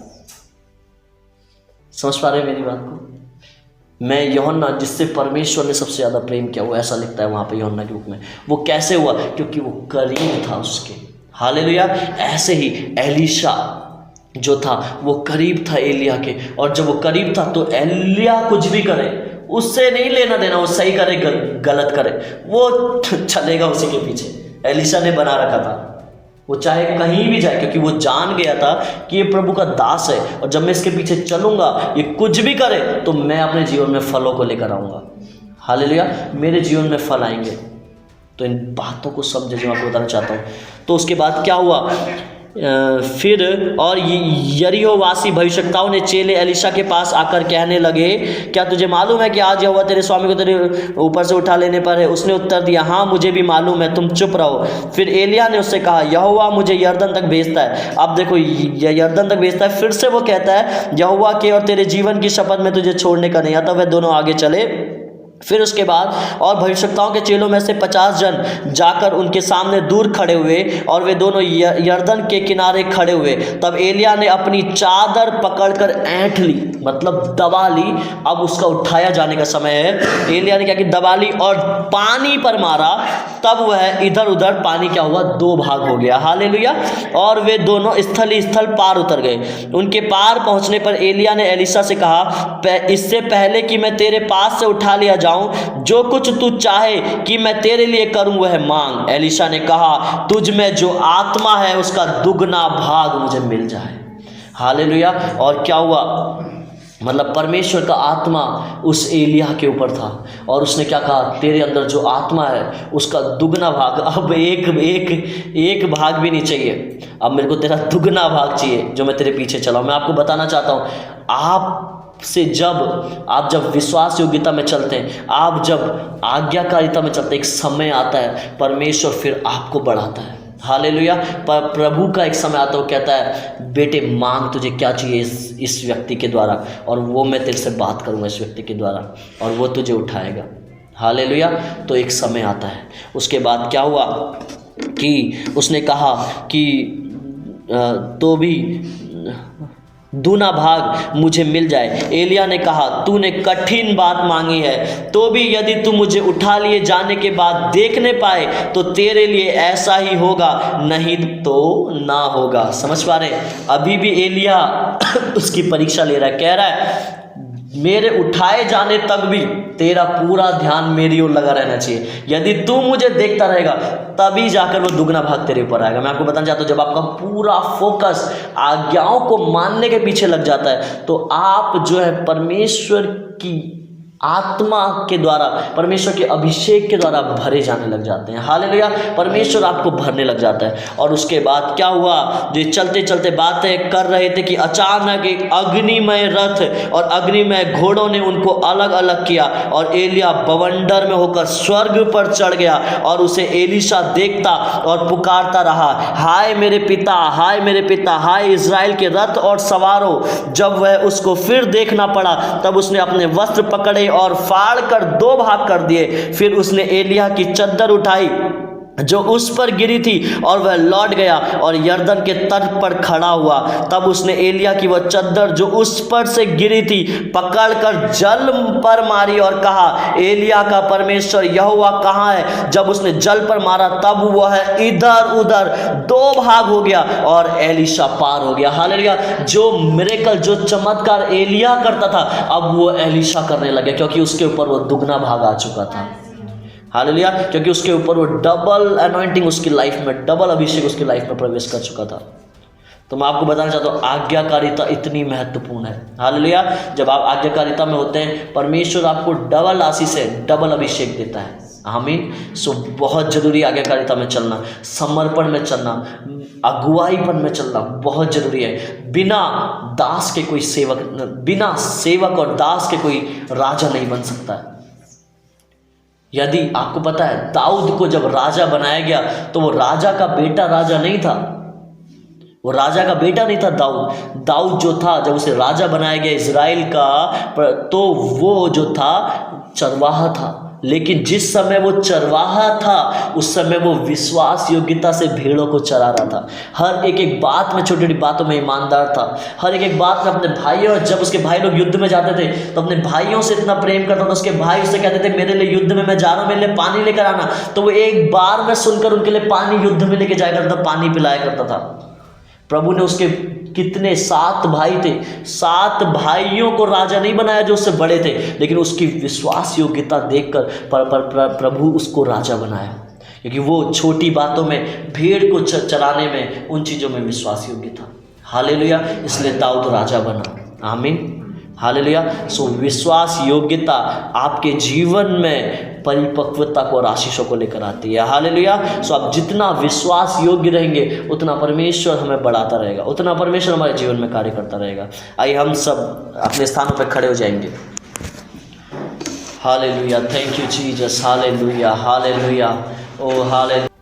समझ पा रहे हैं मेरी बात को? मैं यूहन्ना जिससे परमेश्वर ने सबसे ज़्यादा प्रेम किया, वो ऐसा लिखता है वहाँ पे यूहन्ना के बुक में। वो कैसे हुआ? क्योंकि वो करीब था उसके। हालेलुया। ऐसे ही एलीशा जो था वो करीब था एलिया के, और जब वो करीब था तो एलिया कुछ भी करे उससे नहीं लेना देना, वो सही करे गलत करे, वो चलेगा उसी के पीछे। एलीशा ने बना रखा था, वो चाहे कहीं भी जाए, क्योंकि वो जान गया था कि ये प्रभु का दास है, और जब मैं इसके पीछे चलूंगा, ये कुछ भी करे तो मैं अपने जीवन में फलों को लेकर आऊँगा। हालेलुया, मेरे जीवन में फल आएंगे। तो इन बातों को समझे जो आपको बताना चाहता हूँ। तो उसके बाद क्या हुआ फिर, और यरीहोवासी भविष्यवक्ताओं ने चेले एलीशा के पास आकर कहने लगे, क्या तुझे मालूम है कि आज यहोवा तेरे स्वामी को तेरे ऊपर से उठा लेने पर है? उसने उत्तर दिया, हाँ मुझे भी मालूम है, तुम चुप रहो। फिर एलिया ने उससे कहा, यहोवा मुझे यरदन तक भेजता है। अब देखो, यरदन तक भेजता है। फिर से वो कहता है, यहोवा के और तेरे जीवन की शपथ में तुझे छोड़ने का नहीं आता। वह दोनों आगे चले। फिर उसके बाद और भविष्यवक्ताओं के चेलों में से 50 जन जाकर उनके सामने दूर खड़े हुए, और वे दोनं यरदन के किनारे खड़े हुए। तब एलिया ने अपनी चादर पकड़कर ऐंठ ली, मतलब दबा ली। अब उसका उठाया जाने का समय है। एलिया ने क्या कि दबा ली और पानी पर मारा। तब वह इधर उधर पानी क्या हुआ, 2 भाग हो गया। हालेलुया। और वे दोनों स्थल ही स्थल पार उतर गए। उनके पार पहुंचने पर एलिया ने एलीशा से कहा, इससे पहले कि मैं तेरे पास से उठा लिया जाऊं, जो कुछ तू चाहे कि मैं तेरे लिए करूं वह मांग। एलीशा ने कहा, तुझ में जो आत्मा है उसका दुगना भाग मुझे मिल जाए। हालेलुया। और क्या हुआ, मतलब परमेश्वर का आत्मा उस एलिया के ऊपर था, और उसने क्या कहा, तेरे अंदर जो आत्मा है उसका दुगना भाग। अब एक भाग भी नहीं चाहिए, अब मेरे को तेरा दुगना भाग चाहिए जो मैं तेरे पीछे चलाऊं। मैं आपको बताना चाहता हूँ, आप जब विश्वास योग्यता में चलते हैं, आप जब आज्ञाकारिता में चलते हैं, एक समय आता है परमेश्वर फिर आपको बढ़ाता है। हालेलुया। पर प्रभु का एक समय आता है, वो कहता है, बेटे मांग तुझे क्या चाहिए इस व्यक्ति के द्वारा, और वो मैं तेरे से बात करूंगा इस व्यक्ति के द्वारा, और वो तुझे उठाएगा। हालेलुया। तो एक समय आता है। उसके बाद क्या हुआ कि उसने कहा कि तो भी दूना भाग मुझे मिल जाए। एलिया ने कहा, तूने कठिन बात मांगी है, तो भी यदि तू मुझे उठा लिए जाने के बाद देखने पाए तो तेरे लिए ऐसा ही होगा, नहीं तो ना होगा। समझ पा रहे? अभी भी एलिया उसकी परीक्षा ले रहा है, कह रहा है मेरे उठाए जाने तक भी तेरा पूरा ध्यान मेरी ओर लगा रहना चाहिए। यदि तू मुझे देखता रहेगा तभी जाकर वो दुगना भाग तेरे ऊपर आएगा। मैं आपको बताना चाहता हूँ, जब आपका पूरा फोकस आज्ञाओं को मानने के पीछे लग जाता है तो आप जो है परमेश्वर की आत्मा के द्वारा, परमेश्वर के अभिषेक के द्वारा भरे जाने लग जाते हैं। हालेलुया। परमेश्वर आपको भरने लग जाता है। और उसके बाद क्या हुआ, जो चलते चलते बातें कर रहे थे कि अचानक एक अग्निमय रथ और अग्निमय घोड़ों ने उनको अलग अलग किया, और एलिया बवंडर में होकर स्वर्ग पर चढ़ गया, और उसे एलीशा देखता और पुकारता रहा, हाय मेरे पिता, हाय मेरे पिता, हाय इज़राइल के रथ और सवारों। जब वह उसको फिर देखना पड़ा तब उसने अपने वस्त्र पकड़े और फाड़ कर 2 भाग कर दिए। फिर उसने एलिया की चद्दर उठाई जो उस पर गिरी थी, और वह लौट गया और यरदन के तट पर खड़ा हुआ। तब उसने एलिया की वह चद्दर जो उस पर से गिरी थी पकड़कर जल पर मारी और कहा, एलिया का परमेश्वर यहोवा कहाँ है? जब उसने जल पर मारा तब वह इधर उधर 2 भाग हो गया और एलीशा पार हो गया। हालेलुया। जो मिरेकल, जो चमत्कार एलिया करता था, अब वो एलीशा करने लगे, क्योंकि उसके ऊपर वो दुगना भाग आ चुका था। हालेलुया, क्योंकि उसके ऊपर वो डबल अनॉइंटिंग उसकी लाइफ में, डबल अभिषेक उसकी लाइफ में प्रवेश कर चुका था। तो मैं आपको बताना चाहता हूँ आज्ञाकारिता इतनी महत्वपूर्ण है। हालेलुया, जब आप आज्ञाकारिता में होते हैं परमेश्वर आपको डबल आशीष से डबल अभिषेक देता है। आमीन। सो बहुत जरूरी है आज्ञाकारिता में चलना, समर्पण में चलना, अगुवाईपन में चलना बहुत जरूरी है। बिना दास के कोई सेवक, बिना सेवक और दास के कोई राजा नहीं बन सकता है। यदि आपको पता है दाऊद को जब राजा बनाया गया तो वो राजा का बेटा राजा नहीं था, वो राजा का बेटा नहीं था। दाऊद जो था जब उसे राजा बनाया गया इजराइल का, तो वो जो था चरवाहा था। लेकिन जिस समय वो चरवाहा था उस समय वो विश्वास योग्यता से भेड़ों को चरा रहा था। हर एक बात में, छोटी छोटी बातों में ईमानदार था। हर एक बात में अपने भाइयों, जब उसके भाई लोग युद्ध में जाते थे तो अपने भाइयों से इतना प्रेम करता था। उसके भाई उससे कहते थे मेरे लिए युद्ध में मैं जा रहा हूँ, मेरे लिए पानी लेकर आना, तो वो एक बार में सुनकर उनके लिए पानी युद्ध में लेके जाया करता था, पानी पिलाया करता था। प्रभु ने उसके कितने 7 भाई थे, 7 भाइयों को राजा नहीं बनाया जो उससे बड़े थे, लेकिन उसकी विश्वास योग्यता देखकर प्रभु उसको राजा बनाया, क्योंकि वो छोटी बातों में, भेड़ को चराने में, उन चीज़ों में विश्वास योग्य था। हालेलुया, इसलिए दाऊद राजा बना। आमीन। हालेलुया। सो विश्वास योग्यता आपके जीवन में परिपक्वता को और आशीषों को लेकर आती है। हालेलुया। सो आप जितना विश्वास योग्य रहेंगे उतना परमेश्वर हमें बढ़ाता रहेगा, उतना परमेश्वर हमारे जीवन में कार्य करता रहेगा। आइए हम सब अपने स्थानों पर खड़े हो जाएंगे। Hallelujah, thank you Jesus. Hallelujah, hallelujah, oh hallelujah.